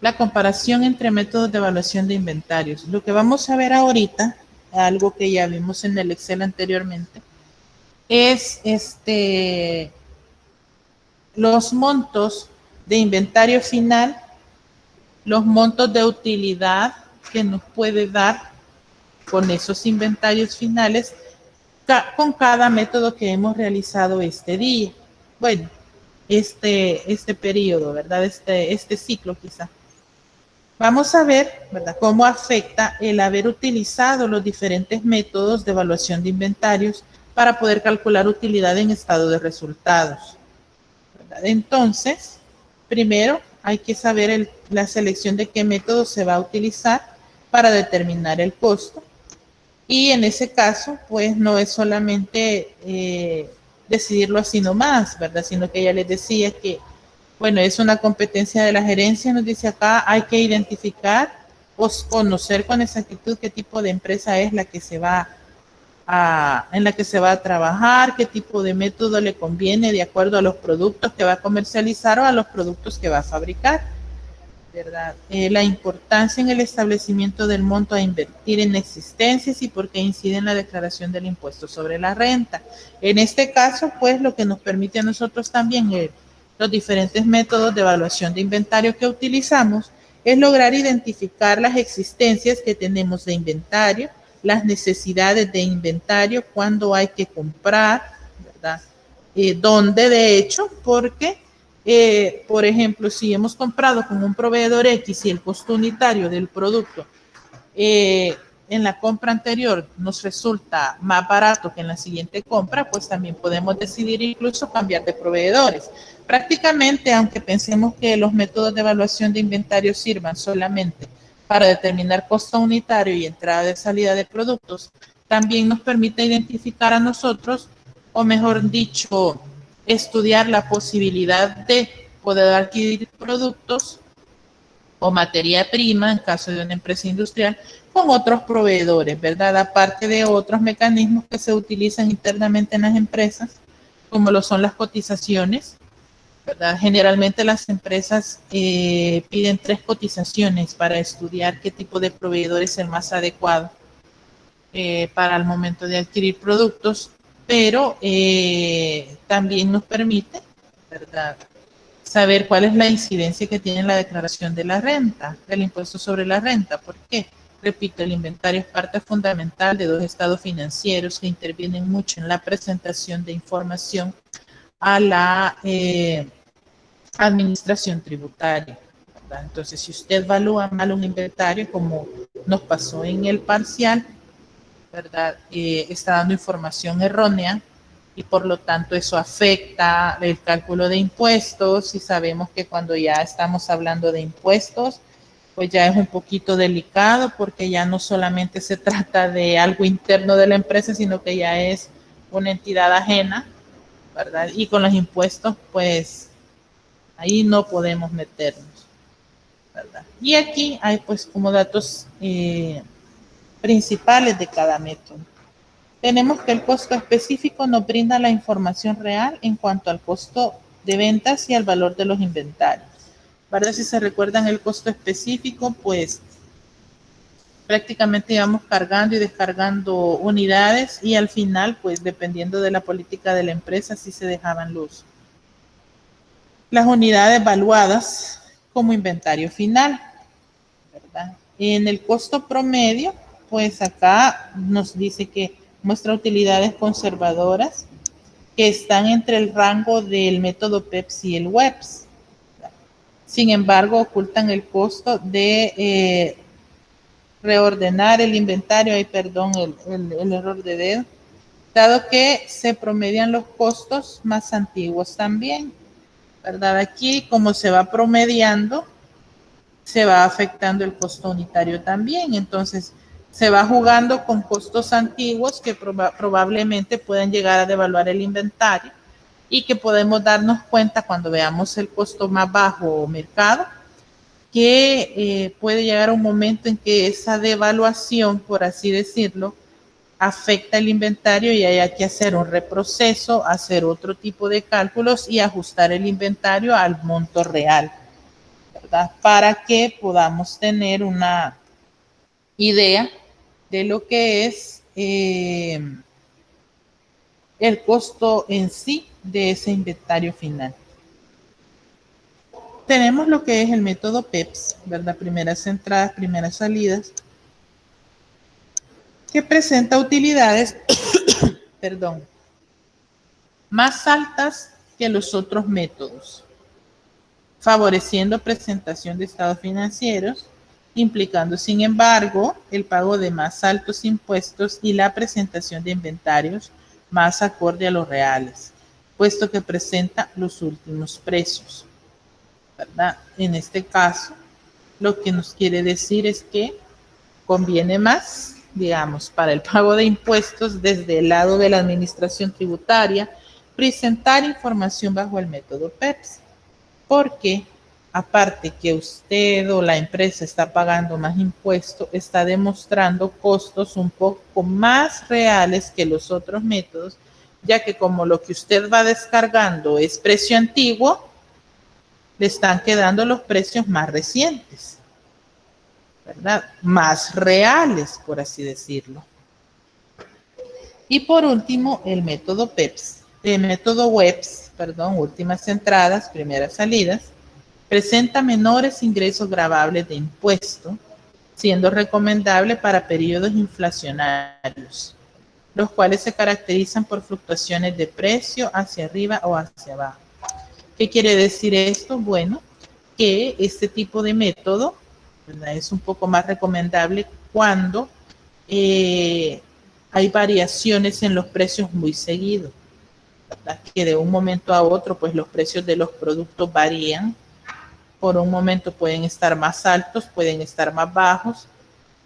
La comparación entre métodos de evaluación de inventarios. Lo que vamos a ver ahorita, algo que ya vimos en el Excel anteriormente, es los montos de inventario final, los montos de utilidad que nos puede dar con esos inventarios finales con cada método que hemos realizado este día. Bueno, este periodo, ¿verdad? Este ciclo quizá. Vamos a ver, ¿verdad?, cómo afecta el haber utilizado los diferentes métodos de evaluación de inventarios para poder calcular utilidad en estado de resultados, ¿verdad? Entonces, primero hay que saber la selección de qué método se va a utilizar para determinar el costo. Y en ese caso, pues no es solamente decidirlo así nomás, ¿verdad? Sino que ya les decía que, bueno, es una competencia de la gerencia, nos dice acá, hay que identificar o conocer con exactitud qué tipo de empresa es la que en la que se va a trabajar, qué tipo de método le conviene de acuerdo a los productos que va a comercializar o a los productos que va a fabricar, ¿verdad? La importancia en el establecimiento del monto a invertir en existencias y por qué incide en la declaración del impuesto sobre la renta. En este caso, pues, lo que nos permite a nosotros también los diferentes métodos de evaluación de inventario que utilizamos es lograr identificar las existencias que tenemos de inventario, las necesidades de inventario, cuándo hay que comprar, ¿verdad? Dónde, de hecho, porque por ejemplo, si hemos comprado con un proveedor X y el costo unitario del producto en la compra anterior nos resulta más barato que en la siguiente compra, pues también podemos decidir incluso cambiar de proveedores. Prácticamente, aunque pensemos que los métodos de evaluación de inventario sirvan solamente para determinar costo unitario y entrada y salida de productos, también nos permite identificar a nosotros, o mejor dicho, estudiar la posibilidad de poder adquirir productos o materia prima, en caso de una empresa industrial, con otros proveedores, ¿verdad? Aparte de otros mecanismos que se utilizan internamente en las empresas, como lo son las cotizaciones, ¿verdad? Generalmente las empresas piden 3 cotizaciones para estudiar qué tipo de proveedor es el más adecuado para el momento de adquirir productos, pero también nos permite, ¿verdad?, saber cuál es la incidencia que tiene la declaración de la renta, del impuesto sobre la renta. ¿Por qué? Repito, el inventario es parte fundamental de dos estados financieros que intervienen mucho en la presentación de información a la administración tributaria, ¿verdad? Entonces, si usted evalúa mal un inventario, como nos pasó en el parcial, ¿verdad?, está dando información errónea y por lo tanto eso afecta el cálculo de impuestos, y sabemos que cuando ya estamos hablando de impuestos, pues ya es un poquito delicado, porque ya no solamente se trata de algo interno de la empresa, sino que ya es una entidad ajena, ¿verdad? Y con los impuestos, pues ahí no podemos meternos, ¿verdad? Y aquí hay pues como datos principales de cada método. Tenemos que el costo específico nos brinda la información real en cuanto al costo de ventas y al valor de los inventarios, ¿verdad? Si se recuerdan el costo específico, pues prácticamente íbamos cargando y descargando unidades, y al final, pues dependiendo de la política de la empresa, sí se dejaban las unidades valuadas como inventario final, ¿verdad? En el costo promedio, pues acá nos dice que muestra utilidades conservadoras que están entre el rango del método PEPS y el WEPS. Sin embargo, ocultan el costo de reordenar el inventario, el error de dedo, dado que se promedian los costos más antiguos también, ¿verdad? Aquí, como se va promediando, se va afectando el costo unitario también. Entonces, se va jugando con costos antiguos que probablemente puedan llegar a devaluar el inventario, y que podemos darnos cuenta cuando veamos el costo más bajo o mercado, que puede llegar a un momento en que esa devaluación, por así decirlo, afecta el inventario y hay que hacer un reproceso, hacer otro tipo de cálculos y ajustar el inventario al monto real, ¿verdad?, para que podamos tener una idea de lo que es el costo en sí de ese inventario final. Tenemos lo que es el método PEPS, ¿verdad? Primeras entradas, primeras salidas, que presenta utilidades perdón, más altas que los otros métodos, favoreciendo presentación de estados financieros, implicando, sin embargo, el pago de más altos impuestos y la presentación de inventarios más acorde a los reales, puesto que presenta los últimos precios, ¿verdad? En este caso, lo que nos quiere decir es que conviene más, digamos, para el pago de impuestos desde el lado de la administración tributaria, presentar información bajo el método PEPS, porque aparte que usted o la empresa está pagando más impuestos, está demostrando costos un poco más reales que los otros métodos, ya que como lo que usted va descargando es precio antiguo, le están quedando los precios más recientes, ¿verdad?, más reales, por así decirlo. Y por último, el método PEPS, el método WEPS, últimas entradas, primeras salidas, presenta menores ingresos gravables de impuesto, siendo recomendable para periodos inflacionarios, los cuales se caracterizan por fluctuaciones de precio hacia arriba o hacia abajo. ¿Qué quiere decir esto? Bueno, que este tipo de método, ¿verdad?, es un poco más recomendable cuando hay variaciones en los precios muy seguido, ¿verdad?, que de un momento a otro, pues los precios de los productos varían. Por un momento pueden estar más altos, pueden estar más bajos.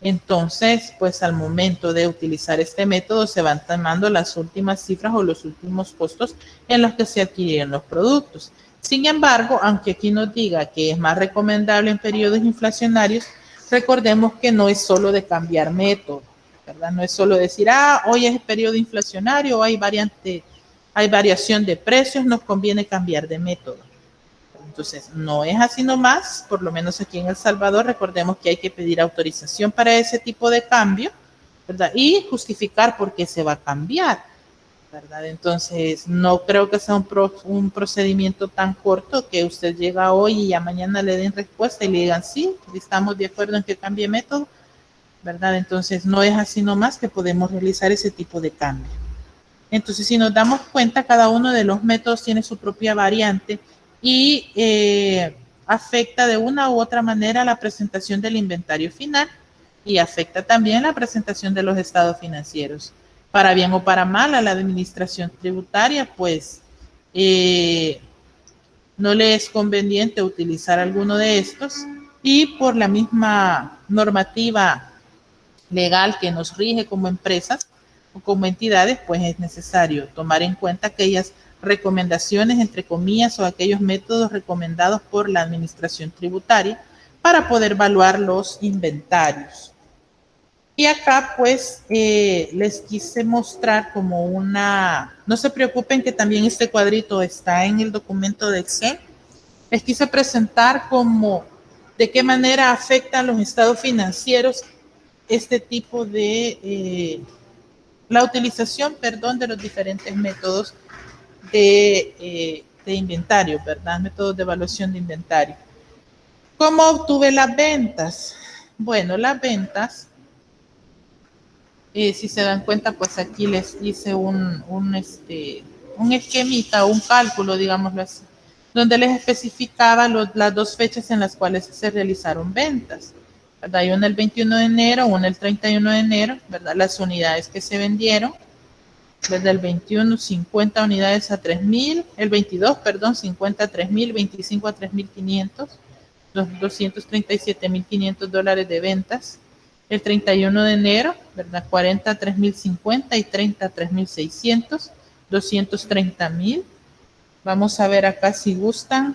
Entonces, pues al momento de utilizar este método se van tomando las últimas cifras o los últimos costos en los que se adquirieron los productos. Sin embargo, aunque aquí nos diga que es más recomendable en periodos inflacionarios, recordemos que no es solo de cambiar método, ¿verdad? No es solo decir, hoy es el periodo inflacionario, hay variación de precios, nos conviene cambiar de método. Entonces, no es así nomás, por lo menos aquí en El Salvador, recordemos que hay que pedir autorización para ese tipo de cambio, ¿verdad?, y justificar por qué se va a cambiar, ¿verdad? Entonces, no creo que sea un procedimiento tan corto que usted llega hoy y ya mañana le den respuesta y le digan, sí, estamos de acuerdo en que cambie método, ¿verdad? Entonces, no es así nomás que podemos realizar ese tipo de cambio. Entonces, si nos damos cuenta, cada uno de los métodos tiene su propia variante y afecta de una u otra manera la presentación del inventario final y afecta también la presentación de los estados financieros. Para bien o para mal, a la administración tributaria, pues no le es conveniente utilizar alguno de estos y por la misma normativa legal que nos rige como empresas o como entidades, pues es necesario tomar en cuenta aquellas recomendaciones, entre comillas, o aquellos métodos recomendados por la administración tributaria para poder evaluar los inventarios. Y acá pues les quise mostrar como una, no se preocupen que también este cuadrito está en el documento de Excel, les quise presentar como de qué manera afectan los estados financieros este tipo de, la utilización, perdón, de los diferentes métodos de inventario, ¿verdad? Métodos de evaluación de inventario. ¿Cómo obtuve las ventas? Bueno, las ventas, si se dan cuenta, pues aquí les hice un esquemita, un cálculo, digámoslo así, donde les especificaba las dos fechas en las cuales se realizaron ventas, ¿verdad? Hay una el 21 de enero, una el 31 de enero, ¿verdad? Las unidades que se vendieron, ¿verdad? El 21, 50 unidades a 3,000, el 22, perdón, 50 a 3,000, 25 a 3,500, los $237,500 de ventas. El 31 de enero, ¿verdad? 40 a 3,050 y 30 a 3,600, 230,000. Vamos a ver acá si gustan,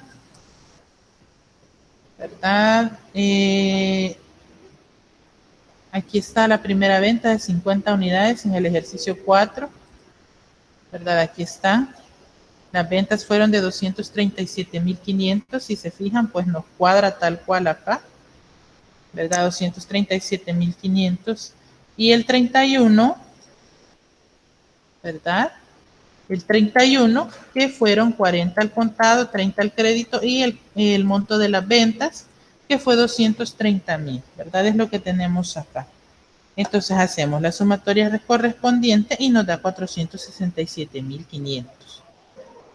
¿verdad? Aquí está la primera venta de 50 unidades en el ejercicio 4, ¿verdad? Aquí está. Las ventas fueron de 237,500. Si se fijan, pues nos cuadra tal cual acá, ¿verdad? 237,500. Y el 31, ¿verdad? El 31, que fueron 40 al contado, 30 al crédito y el monto de las ventas, que fue 230,000, ¿verdad? Es lo que tenemos acá. Entonces hacemos la sumatoria correspondiente y nos da 467,500.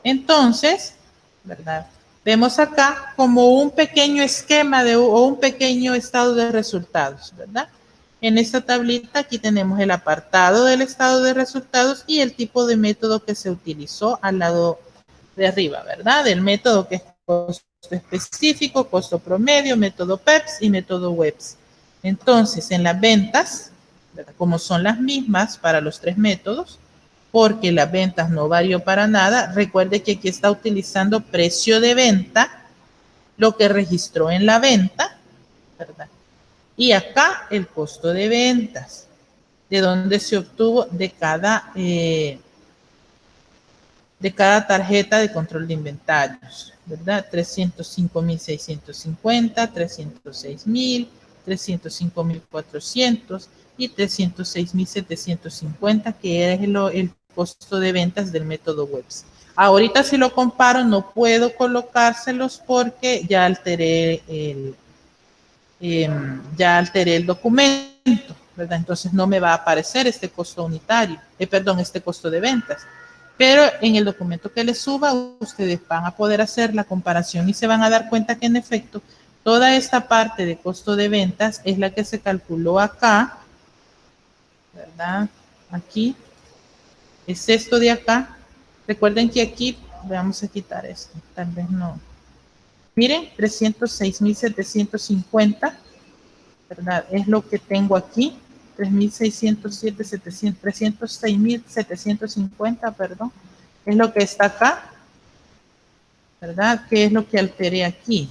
Entonces, ¿verdad? Vemos acá como un pequeño esquema o un pequeño estado de resultados, ¿verdad? En esta tablita aquí tenemos el apartado del estado de resultados y el tipo de método que se utilizó al lado de arriba, ¿verdad? El método que es costo específico, costo promedio, método PEPS y método WEPS. Entonces, en las ventas, ¿verdad? Como son las mismas para los tres métodos, porque las ventas no varió para nada, recuerde que aquí está utilizando precio de venta, lo que registró en la venta, ¿verdad? Y acá el costo de ventas, de donde se obtuvo de cada tarjeta de control de inventarios, ¿verdad? 305,650, 306,000, 305,400 y 306,750, que es el costo de ventas del método WEPS. Ahorita si lo comparo no puedo colocárselos porque ya alteré el documento, ¿verdad? Entonces no me va a aparecer este costo unitario, este costo de ventas. Pero en el documento que les suba, ustedes van a poder hacer la comparación y se van a dar cuenta que en efecto toda esta parte de costo de ventas es la que se calculó acá, ¿verdad? Aquí, es esto de acá. Recuerden que aquí, vamos a quitar esto, tal vez no. Miren, 306,750, ¿verdad? Es lo que tengo aquí, 306,750, perdón, es lo que está acá, ¿verdad? ¿Qué es lo que alteré aquí?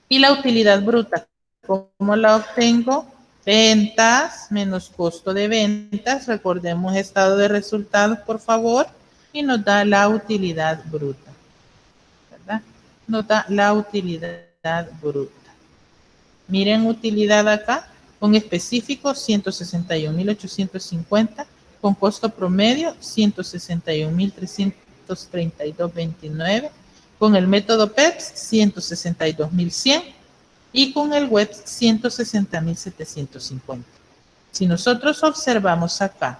Y la utilidad bruta, ¿cómo la obtengo? Ventas menos costo de ventas, recordemos estado de resultados, por favor, y nos da la utilidad bruta, ¿verdad? Nos da la utilidad bruta. Miren utilidad acá, con específico 161,850 con costo promedio 161.332.29, con el método PEPS 162.100 y con el WEPS 160.750. Si nosotros observamos acá,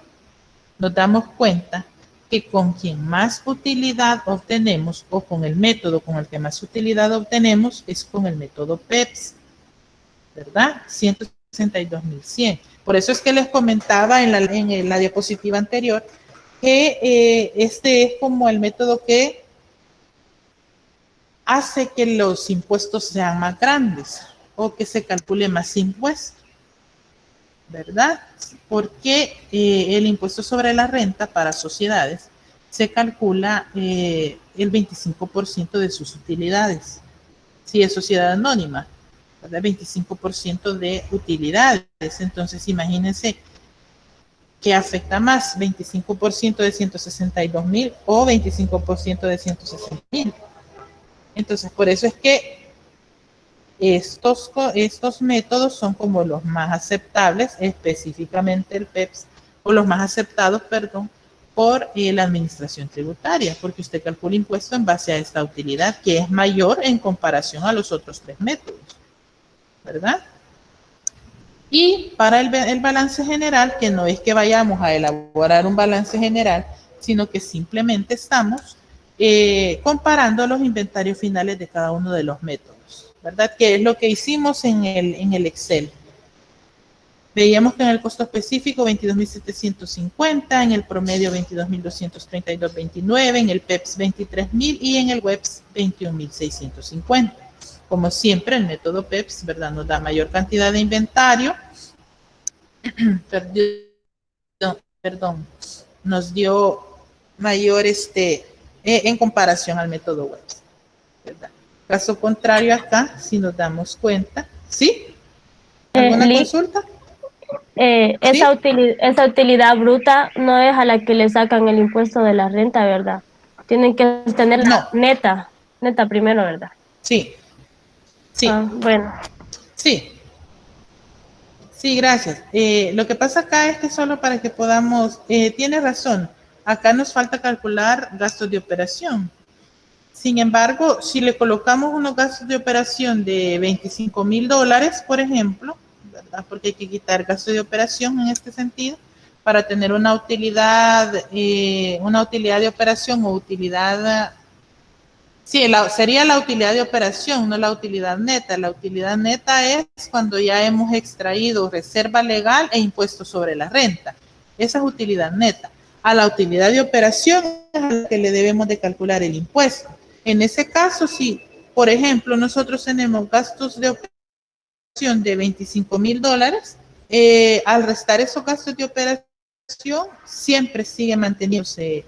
nos damos cuenta que con quien más utilidad obtenemos o con el método con el que más utilidad obtenemos es con el método PEPS, ¿verdad? 162.100. Por eso es que les comentaba en la diapositiva anterior que este es como el método que hace que los impuestos sean más grandes o que se calcule más impuesto, ¿verdad? Porque el impuesto sobre la renta para sociedades se calcula el 25% de sus utilidades. Si es sociedad anónima, ¿verdad? 25% de utilidades. Entonces, imagínense que afecta más, 25% de 162.000 o 25% de 160.000. Entonces, por eso es que estos métodos son como los más aceptables, específicamente el PEPS, o los más aceptados, perdón, por la administración tributaria, porque usted calcula impuesto en base a esta utilidad, que es mayor en comparación a los otros tres métodos, ¿verdad? Y para el balance general, que no es que vayamos a elaborar un balance general, sino que simplemente estamos comparando los inventarios finales de cada uno de los métodos, ¿verdad? Que es lo que hicimos en el Excel. Veíamos que en el costo específico 22.750, en el promedio 22.232.29, en el PEPS 23.000 y en el WEPS 21.650. Como siempre, el método PEPS, ¿verdad? Nos da mayor cantidad de inventario. Perdón, nos dio mayor en comparación al método WEPS, ¿verdad? Caso contrario acá, si nos damos cuenta, ¿sí? ¿Alguna consulta? ¿Sí? Esa utilidad bruta no es a la que le sacan el impuesto de la renta, ¿verdad? Tienen que tener la neta primero, ¿verdad? Sí. Sí. Bueno. Sí. Sí, gracias. Lo que pasa acá es que solo para que podamos, tiene razón, acá nos falta calcular gastos de operación. Sin embargo, si le colocamos unos gastos de operación de $25,000, por ejemplo, ¿verdad? Porque hay que quitar gastos de operación en este sentido, para tener una utilidad de operación o utilidad, sí, sería la utilidad de operación, no la utilidad neta. La utilidad neta es cuando ya hemos extraído reserva legal e impuesto sobre la renta. Esa es utilidad neta. A la utilidad de operación es a la que le debemos de calcular el impuesto. En ese caso, si, por ejemplo, nosotros tenemos gastos de operación de $25,000, al restar esos gastos de operación, siempre sigue manteniéndose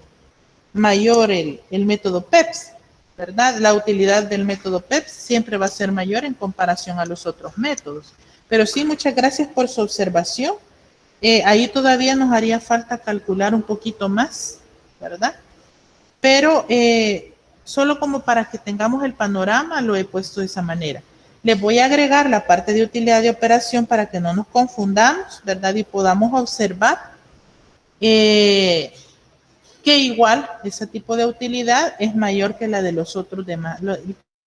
mayor el método PEPS, ¿verdad? La utilidad del método PEPS siempre va a ser mayor en comparación a los otros métodos. Pero sí, muchas gracias por su observación. Ahí todavía nos haría falta calcular un poquito más, ¿verdad? Pero solo como para que tengamos el panorama, lo he puesto de esa manera. Les voy a agregar la parte de utilidad de operación para que no nos confundamos, ¿verdad? Y podamos observar que igual ese tipo de utilidad es mayor que la de los otros demás,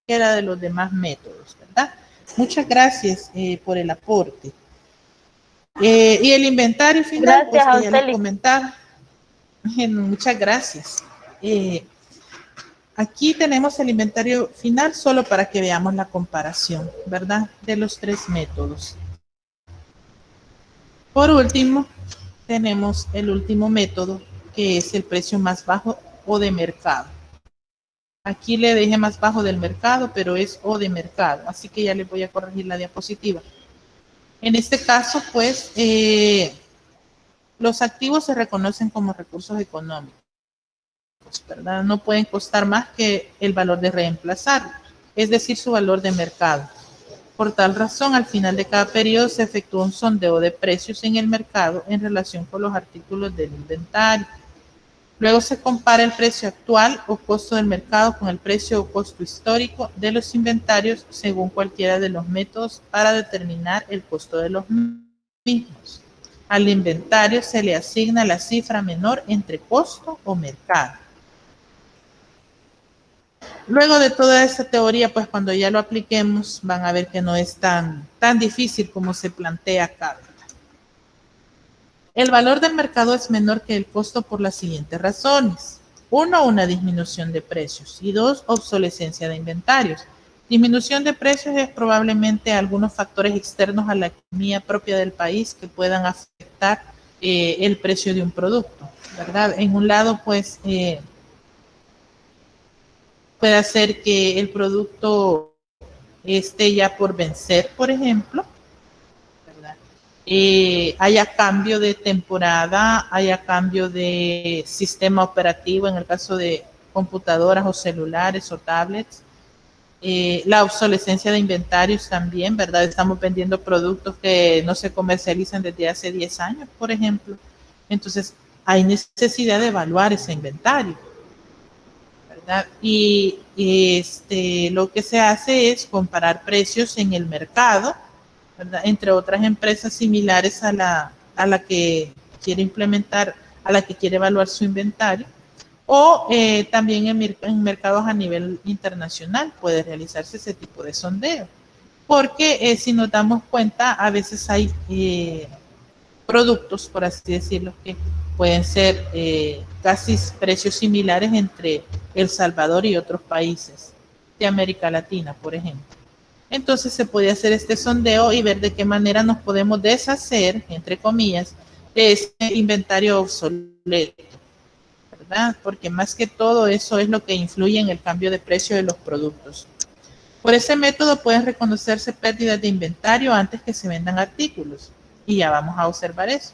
que la de los demás métodos, ¿verdad? Muchas gracias por el aporte. Y el inventario final, Gracias, pues que ya les comentaba. Muchas gracias. Aquí tenemos el inventario final solo para que veamos la comparación, ¿verdad? De los tres métodos. Por último, tenemos el último método, que es el precio más bajo o de mercado. Aquí le dejé más bajo del mercado, pero es o de mercado, así que ya les voy a corregir la diapositiva. En este caso, pues, los activos se reconocen como recursos económicos, ¿verdad? No pueden costar más que el valor de reemplazarlo, es decir, su valor de mercado. Por tal razón, al final de cada periodo se efectúa un sondeo de precios en el mercado en relación con los artículos del inventario. Luego se compara el precio actual o costo del mercado con el precio o costo histórico de los inventarios según cualquiera de los métodos para determinar el costo de los mismos. Al inventario se le asigna la cifra menor entre costo o mercado. Luego de toda esta teoría, pues cuando ya lo apliquemos, van a ver que no es tan difícil como se plantea acá. El valor del mercado es menor que el costo por las siguientes razones. 1, una disminución de precios. Y 2, obsolescencia de inventarios. Disminución de precios es probablemente algunos factores externos a la economía propia del país que puedan afectar el precio de un producto, ¿verdad? En un lado, pues, puede hacer que el producto esté ya por vencer, por ejemplo, ¿verdad? Haya cambio de temporada, haya cambio de sistema operativo en el caso de computadoras o celulares o tablets. La obsolescencia de inventarios también, ¿verdad? Estamos vendiendo productos que no se comercializan desde hace 10 años, por ejemplo. Entonces, hay necesidad de evaluar ese inventario, ¿verdad? Y lo que se hace es comparar precios en el mercado, ¿verdad? Entre otras empresas similares a la que quiere implementar, a la que quiere evaluar su inventario. O también en mercados a nivel internacional puede realizarse ese tipo de sondeo. Porque si nos damos cuenta, a veces hay productos, por así decirlo, que pueden ser casi precios similares entre El Salvador y otros países de América Latina, por ejemplo. Entonces se puede hacer este sondeo y ver de qué manera nos podemos deshacer, entre comillas, de ese inventario obsoleto, ¿verdad? Porque más que todo eso es lo que influye en el cambio de precio de los productos. Por ese método pueden reconocerse pérdidas de inventario antes que se vendan artículos. Y ya vamos a observar eso.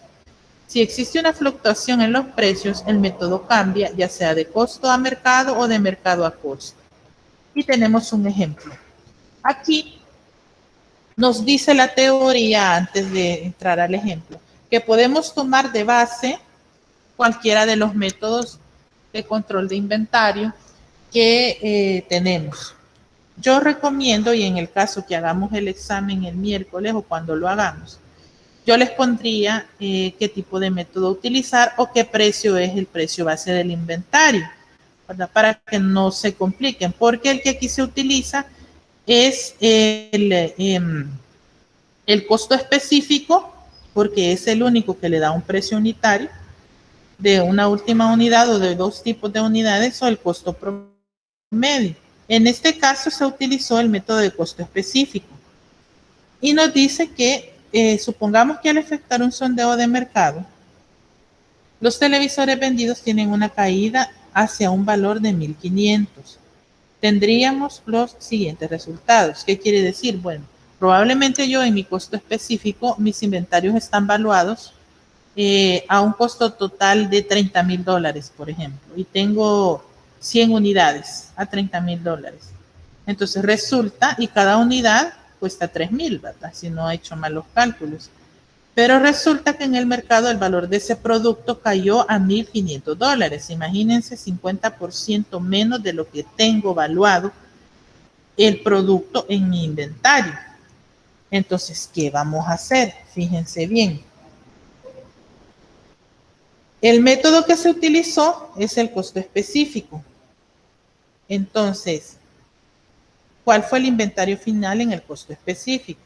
Si existe una fluctuación en los precios, el método cambia, ya sea de costo a mercado o de mercado a costo. Y tenemos un ejemplo. Aquí nos dice la teoría, antes de entrar al ejemplo, que podemos tomar de base cualquiera de los métodos de control de inventario que tenemos. Yo recomiendo, y en el caso que hagamos el examen el miércoles o cuando lo hagamos, yo les pondría qué tipo de método utilizar o qué precio es el precio base del inventario, ¿verdad? Para que no se compliquen, porque el que aquí se utiliza es el costo específico, porque es el único que le da un precio unitario de una última unidad o de dos tipos de unidades, o el costo promedio. En este caso se utilizó el método de costo específico y nos dice que supongamos que al efectuar un sondeo de mercado, los televisores vendidos tienen una caída hacia un valor de 1,500. Tendríamos los siguientes resultados. ¿Qué quiere decir? Bueno, probablemente yo en mi costo específico, mis inventarios están valuados a un costo total de $30,000, por ejemplo, y tengo 100 unidades a $30,000. Entonces resulta, y cada unidad cuesta 3,000, ¿verdad? Si no he hecho mal los cálculos. Pero resulta que en el mercado el valor de ese producto cayó a $1,500. Imagínense, 50% menos de lo que tengo valuado el producto en mi inventario. Entonces, ¿qué vamos a hacer? Fíjense bien. El método que se utilizó es el costo específico. Entonces, ¿cuál fue el inventario final en el costo específico?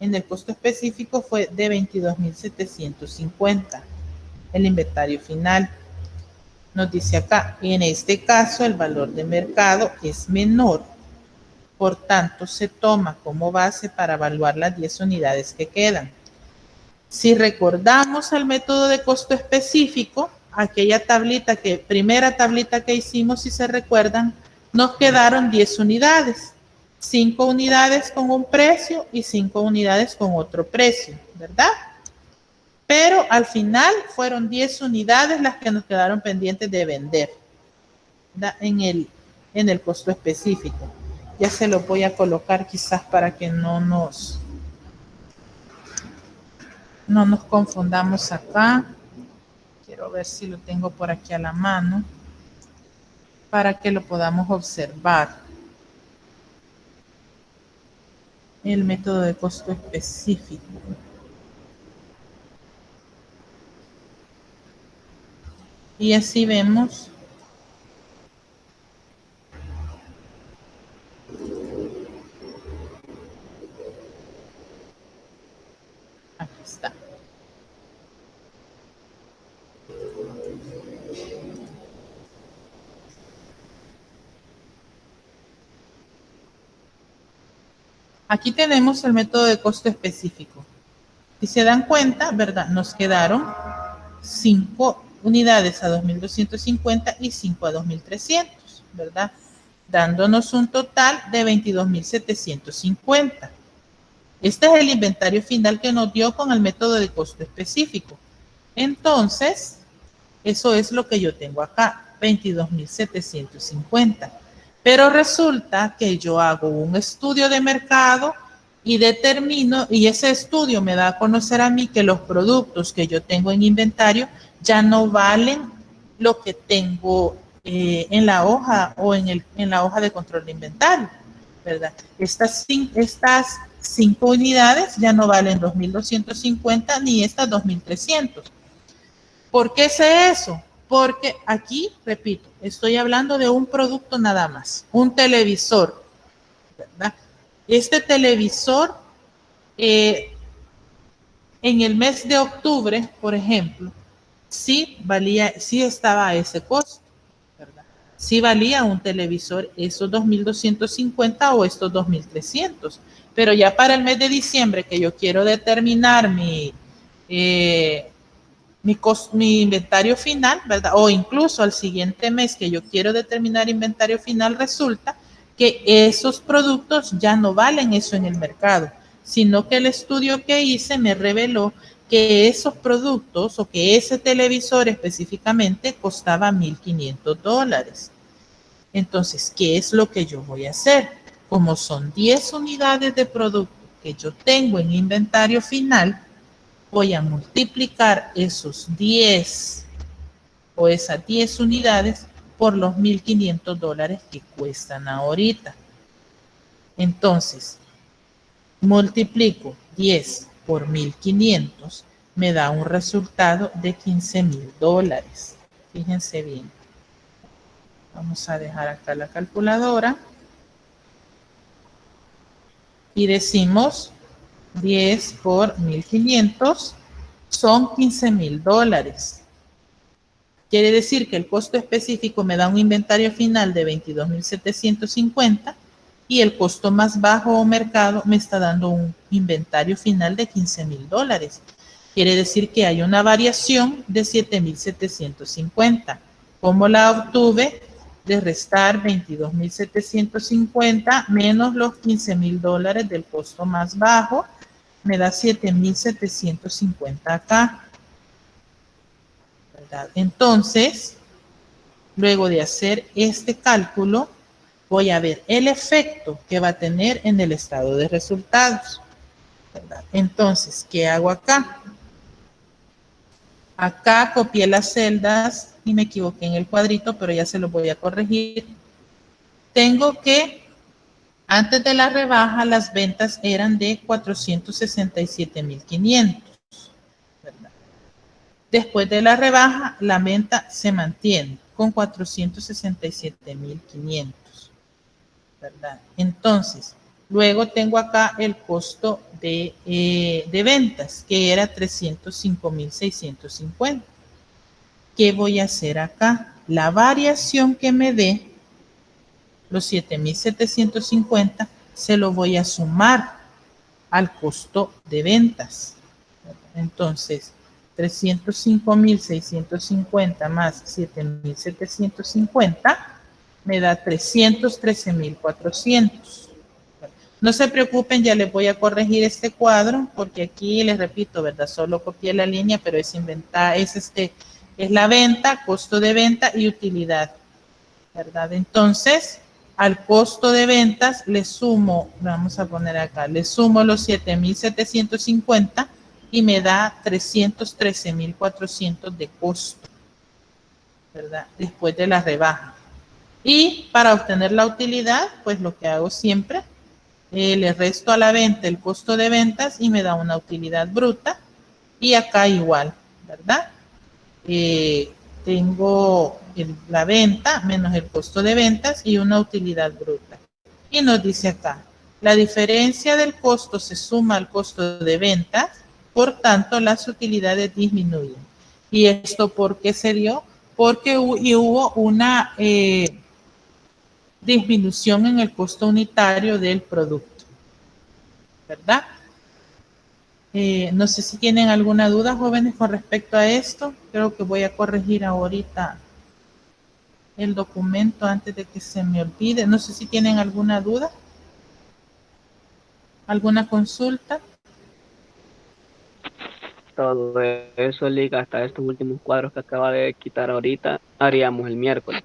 En el costo específico fue de 22,750. El inventario final. Nos dice acá, en este caso el valor de mercado es menor, por tanto se toma como base para evaluar las 10 unidades que quedan. Si recordamos el método de costo específico, aquella primera tablita que hicimos, si se recuerdan, nos quedaron 10 unidades. 5 unidades con un precio y 5 unidades con otro precio, ¿verdad? Pero al final fueron 10 unidades las que nos quedaron pendientes de vender, ¿verdad? En el costo específico. Ya se lo voy a colocar quizás para que no nos confundamos acá. Quiero ver si lo tengo por aquí a la mano para que lo podamos observar. El método de costo específico. Y así vemos. Aquí está. Aquí tenemos el método de costo específico. Si se dan cuenta, ¿verdad? Nos quedaron 5 unidades a 2.250 y 5 a 2.300, ¿verdad? Dándonos un total de 22.750. Este es el inventario final que nos dio con el método de costo específico. Entonces, eso es lo que yo tengo acá, 22.750. Pero resulta que yo hago un estudio de mercado y determino, y ese estudio me da a conocer a mí que los productos que yo tengo en inventario ya no valen lo que tengo en la hoja o en la hoja de control de inventario, ¿verdad? Estas 5 unidades ya no valen 2.250 ni estas 2.300. ¿Por qué sé eso? Porque aquí, repito, estoy hablando de un producto nada más, un televisor, ¿verdad? Este televisor, en el mes de octubre, por ejemplo, sí estaba a ese costo, ¿verdad? Sí valía un televisor esos 2.250 o estos 2.300, pero ya para el mes de diciembre que yo quiero determinar mi inventario final, ¿verdad? O incluso al siguiente mes que yo quiero determinar inventario final, resulta que esos productos ya no valen eso en el mercado, sino que el estudio que hice me reveló que esos productos o que ese televisor específicamente costaba $1.500. Entonces, ¿qué es lo que yo voy a hacer? Como son 10 unidades de producto que yo tengo en inventario final, voy a multiplicar esos 10 o esas 10 unidades por los $1.500 que cuestan ahorita. Entonces, multiplico 10 por 1.500, me da un resultado de $15.000. Fíjense bien. Vamos a dejar acá la calculadora. Y decimos 10 por 1.500 son $15.000. Quiere decir que el costo específico me da un inventario final de 22.750 y el costo más bajo o mercado me está dando un inventario final de $15.000. Quiere decir que hay una variación de 7.750. ¿Cómo la obtuve? De restar 22.750 menos los $15.000 del costo más bajo, me da 7.750 acá, ¿verdad? Entonces, luego de hacer este cálculo, voy a ver el efecto que va a tener en el estado de resultados, ¿verdad? Entonces, ¿qué hago acá? Acá copié las celdas y me equivoqué en el cuadrito, pero ya se lo voy a corregir. Tengo que, antes de la rebaja, las ventas eran de 467.500, ¿verdad? Después de la rebaja, la venta se mantiene con 467.500, ¿verdad? Entonces, luego tengo acá el costo de ventas, que era 305.650. ¿Qué voy a hacer acá? La variación que me dé, los 7.750, se lo voy a sumar al costo de ventas. Entonces, 305.650 más 7.750 me da 313.400. No se preocupen, ya les voy a corregir este cuadro, porque aquí les repito, ¿verdad? Solo copié la línea, pero es la venta, costo de venta y utilidad, ¿verdad? Entonces, al costo de ventas le sumo, vamos a poner acá, le sumo los 7.750 y me da 313.400 de costo, ¿verdad? Después de la rebaja. Y para obtener la utilidad, pues lo que hago siempre, le resto a la venta el costo de ventas y me da una utilidad bruta. Y acá igual, ¿verdad? tengo la venta menos el costo de ventas y una utilidad bruta. Y nos dice acá, la diferencia del costo se suma al costo de ventas, por tanto las utilidades disminuyen. ¿Y esto por qué se dio? Porque hubo una disminución en el costo unitario del producto, ¿verdad? No sé si tienen alguna duda, jóvenes, con respecto a esto. Creo que voy a corregir ahorita el documento antes de que se me olvide. No sé si tienen alguna duda, alguna consulta. Todo eso, liga, hasta estos últimos cuadros que acaba de quitar ahorita, haríamos el miércoles.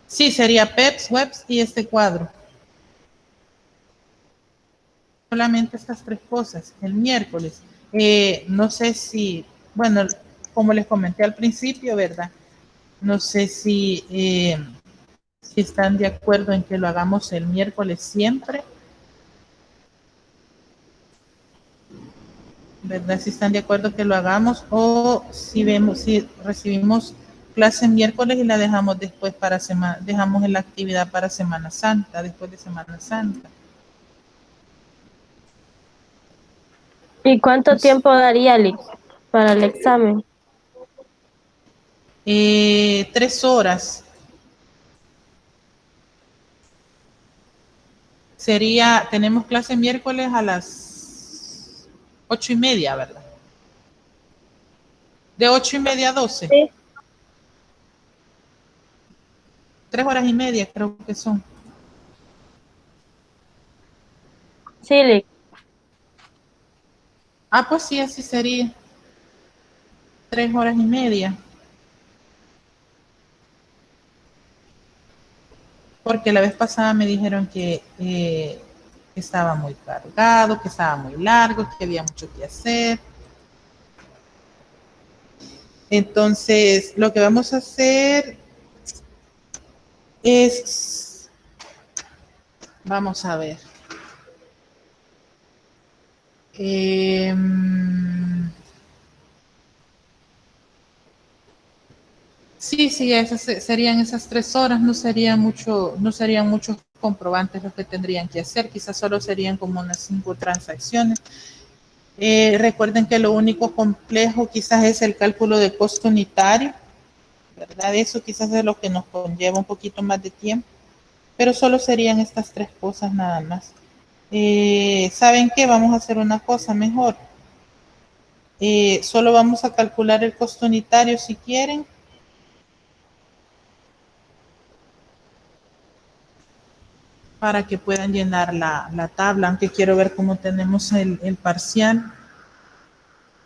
Sí, sería PEPS, WEBS y este cuadro. Solamente estas tres cosas. El miércoles. No sé si, bueno, como les comenté al principio, ¿verdad? No sé si están de acuerdo en que lo hagamos el miércoles siempre. ¿Verdad? Si están de acuerdo que lo hagamos o si recibimos clase miércoles y la dejamos después para dejamos la actividad para Semana Santa, después de Semana Santa. ¿Y cuánto tiempo daría para el examen? 3 horas. Tenemos clase miércoles a las 8:30, ¿verdad? De 8:30 a 12. Sí. 3 horas y media creo que son. Sí, Lick. Pues sí, así sería. 3 horas y media. Porque la vez pasada me dijeron que estaba muy cargado, que estaba muy largo, que había mucho que hacer. Entonces, lo que vamos a hacer es, vamos a ver. Sí, serían esas 3 horas, no serían muchos comprobantes los que tendrían que hacer, quizás solo serían como unas 5 transacciones. Recuerden que lo único complejo quizás es el cálculo de costo unitario, ¿verdad? Eso quizás es lo que nos conlleva un poquito más de tiempo, pero solo serían estas 3 cosas nada más. ¿Saben qué? Vamos a hacer una cosa mejor. Solo vamos a calcular el costo unitario si quieren. Para que puedan llenar la tabla, aunque quiero ver cómo tenemos el parcial.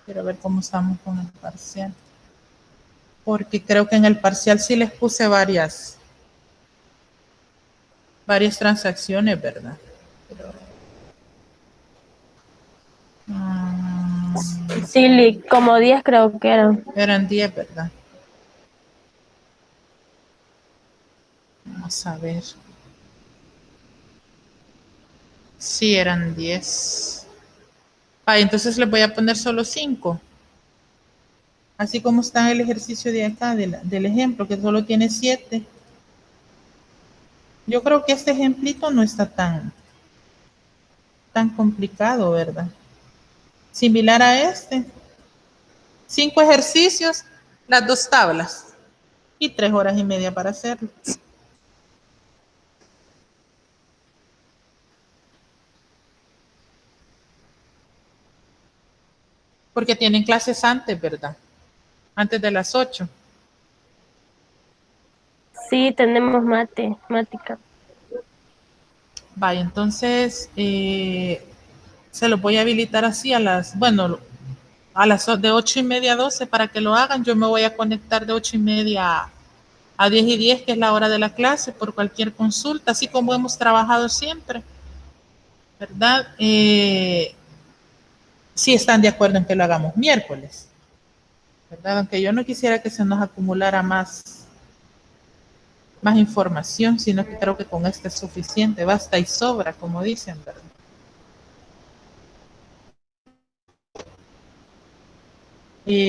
Quiero ver cómo estamos con el parcial. Porque creo que en el parcial sí les puse varias transacciones, ¿verdad? Sí, Lick, como 10 creo que eran. Eran 10, ¿verdad? Vamos a ver. Sí, eran 10. Entonces les voy a poner solo 5. Así como está en el ejercicio de acá, del ejemplo, que solo tiene 7. Yo creo que este ejemplito no está tan complicado, ¿verdad? Similar a este. 5 ejercicios, las 2 tablas y 3 horas y media para hacerlo. Porque tienen clases antes, ¿verdad? Antes de las 8. Sí, tenemos matemática. Vaya, entonces se los voy a habilitar así a las de 8:30 a 12 para que lo hagan. Yo me voy a conectar de 8:30 a 10:10, que es la hora de la clase, por cualquier consulta, así como hemos trabajado siempre, ¿verdad? Si están de acuerdo en que lo hagamos miércoles, ¿verdad? Aunque yo no quisiera que se nos acumulara más información, sino que creo que con este es suficiente, basta y sobra, como dicen, ¿verdad?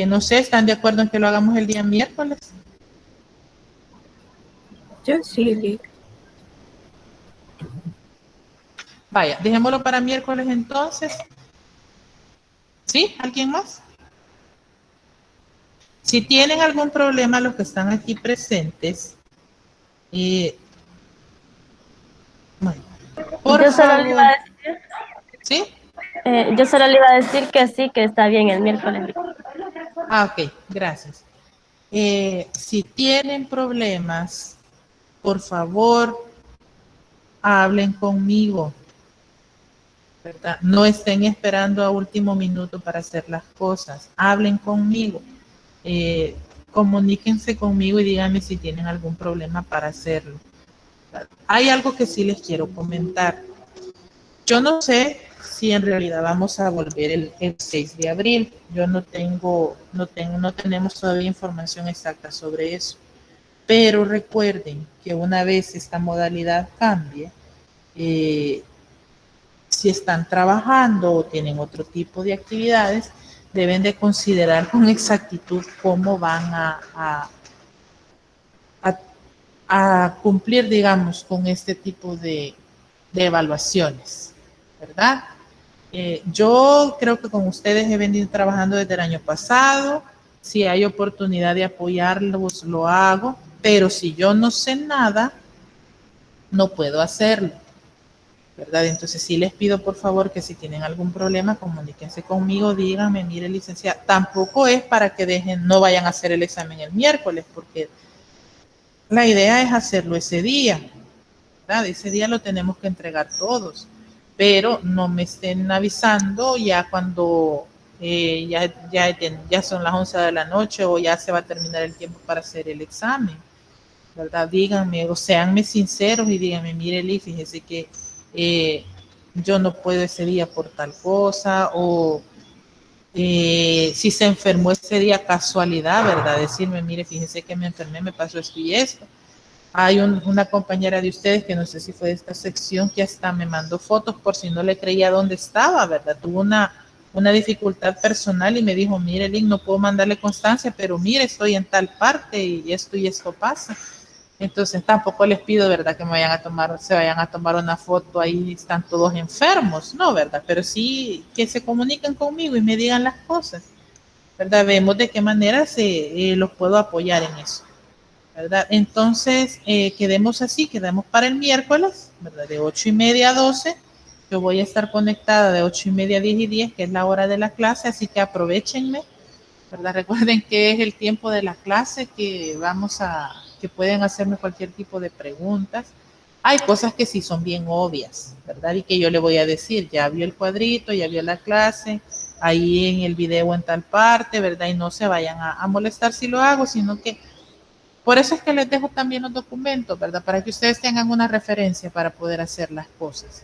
No sé, ¿están de acuerdo en que lo hagamos el día miércoles? Yo sí, Lick. Vaya, dejémoslo para miércoles entonces. ¿Sí? ¿Alguien más? Si tienen algún problema los que están aquí presentes, bueno, por Yo solo le iba favor, a decir, ¿sí? yo solo le iba a decir que sí, que está bien el miércoles. Ok, gracias. Si tienen problemas, por favor, hablen conmigo, ¿verdad? No estén esperando a último minuto para hacer las cosas. Hablen conmigo. Comuníquense conmigo y díganme si tienen algún problema para hacerlo. Hay algo que sí les quiero comentar. Yo no sé si en realidad vamos a volver el 6 de abril. Yo no tenemos todavía información exacta sobre eso. Pero recuerden que una vez esta modalidad cambie, si están trabajando o tienen otro tipo de actividades, deben de considerar con exactitud cómo van a cumplir, digamos, con este tipo de evaluaciones, ¿verdad? Yo creo que con ustedes he venido trabajando desde el año pasado. Si hay oportunidad de apoyarlos, lo hago, pero si yo no sé nada, no puedo hacerlo, ¿verdad? Entonces sí les pido por favor que si tienen algún problema, comuníquense conmigo, díganme, mire licenciada, tampoco es para que no vayan a hacer el examen el miércoles, porque la idea es hacerlo ese día, ¿verdad? Ese día lo tenemos que entregar todos, pero no me estén avisando ya cuando ya son las 11 de la noche o ya se va a terminar el tiempo para hacer el examen, ¿verdad? Díganme o seanme sinceros y díganme, mire Lee, fíjese que yo no puedo ese día por tal cosa o si se enfermó ese día casualidad, ¿verdad? Decirme, mire, fíjese que me enfermé, me pasó esto y esto. Hay una compañera de ustedes que no sé si fue de esta sección que hasta me mandó fotos por si no le creía dónde estaba, ¿verdad? Tuvo una dificultad personal y me dijo, mire, Link, no puedo mandarle constancia, pero mire, estoy en tal parte y esto pasa. Entonces tampoco les pido, ¿verdad? Que se vayan a tomar una foto ahí, están todos enfermos, no, ¿verdad? Pero sí que se comuniquen conmigo y me digan las cosas, ¿verdad? Vemos de qué manera los puedo apoyar en eso, ¿verdad? Entonces, quedamos para el miércoles, ¿verdad? De 8:30 a 12. Yo voy a estar conectada de 8:30 a 10:10, que es la hora de la clase, así que aprovechenme, ¿verdad? Recuerden que es el tiempo de la clase que pueden hacerme cualquier tipo de preguntas. Hay cosas que sí son bien obvias, ¿verdad? Y que yo le voy a decir, ya vio el cuadrito, ya vio la clase, ahí en el video en tal parte, ¿verdad? Y no se vayan a molestar si lo hago, sino que por eso es que les dejo también los documentos, ¿verdad? Para que ustedes tengan una referencia para poder hacer las cosas.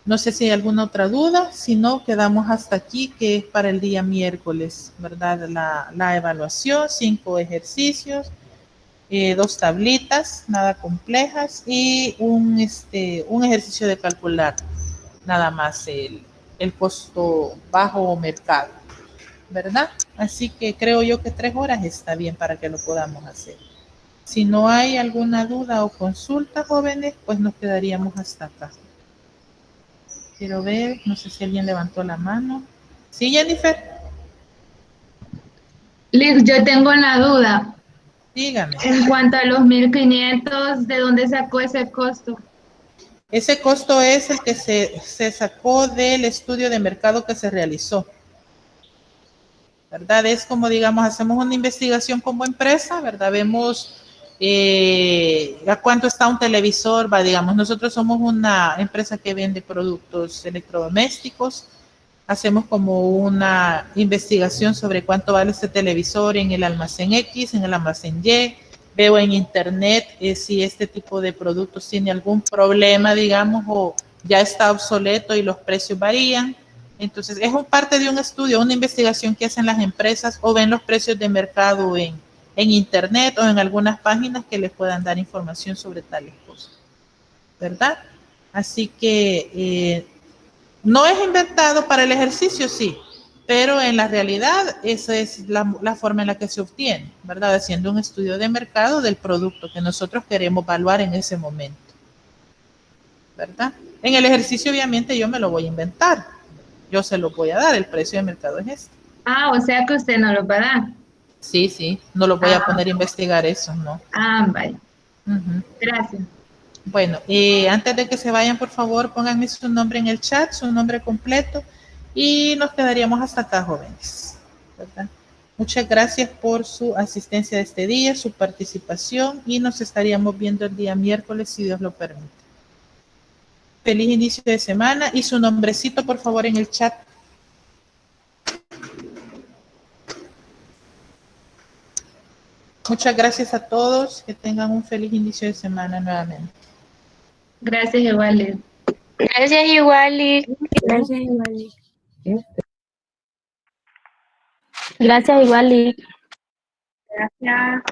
No sé si hay alguna otra duda, si no, quedamos hasta aquí, que es para el día miércoles, ¿verdad? La evaluación, 5 ejercicios, 2 tablitas, nada complejas, y un ejercicio de calcular nada más el costo bajo o mercado, ¿verdad? Así que creo yo que 3 horas está bien para que lo podamos hacer. Si no hay alguna duda o consulta, jóvenes, pues nos quedaríamos hasta acá. Quiero ver, no sé si alguien levantó la mano. Sí, Jennifer, Liz, yo tengo una duda. dígame. En cuanto a los 1.500, ¿de dónde sacó ese costo? Ese costo es el que se sacó del estudio de mercado que se realizó, ¿verdad? Es como, digamos, hacemos una investigación como empresa, ¿verdad? Vemos a cuánto está un televisor, va, digamos, nosotros somos una empresa que vende productos electrodomésticos, hacemos como una investigación sobre cuánto vale este televisor en el almacén X, en el almacén Y, veo en internet si este tipo de productos tiene algún problema, digamos, o ya está obsoleto y los precios varían. Entonces, es parte de un estudio, una investigación que hacen las empresas o ven los precios de mercado en internet o en algunas páginas que les puedan dar información sobre tales cosas, ¿verdad? Así que no es inventado para el ejercicio, sí, Pero en la realidad, esa es la forma en la que se obtiene, ¿verdad? Haciendo un estudio de mercado del producto que nosotros queremos evaluar en ese momento, ¿verdad? En el ejercicio, obviamente, yo me lo voy a inventar. Yo se lo voy a dar, el precio de mercado es este. Ah, o sea que usted no lo va a dar. Sí, sí, no lo voy a poner a investigar eso, ¿no? Ah, vale. Ujú. Gracias. Bueno, antes de que se vayan, por favor, pónganme su nombre en el chat, su nombre completo, y nos quedaríamos hasta acá, jóvenes, ¿verdad? Muchas gracias por su asistencia de este día, su participación, y nos estaríamos viendo el día miércoles, si Dios lo permite. Feliz inicio de semana, y su nombrecito, por favor, en el chat. Muchas gracias a todos, que tengan un feliz inicio de semana nuevamente. Gracias, igual. Gracias igual y Gracias, igual. gracias igual y Gracias.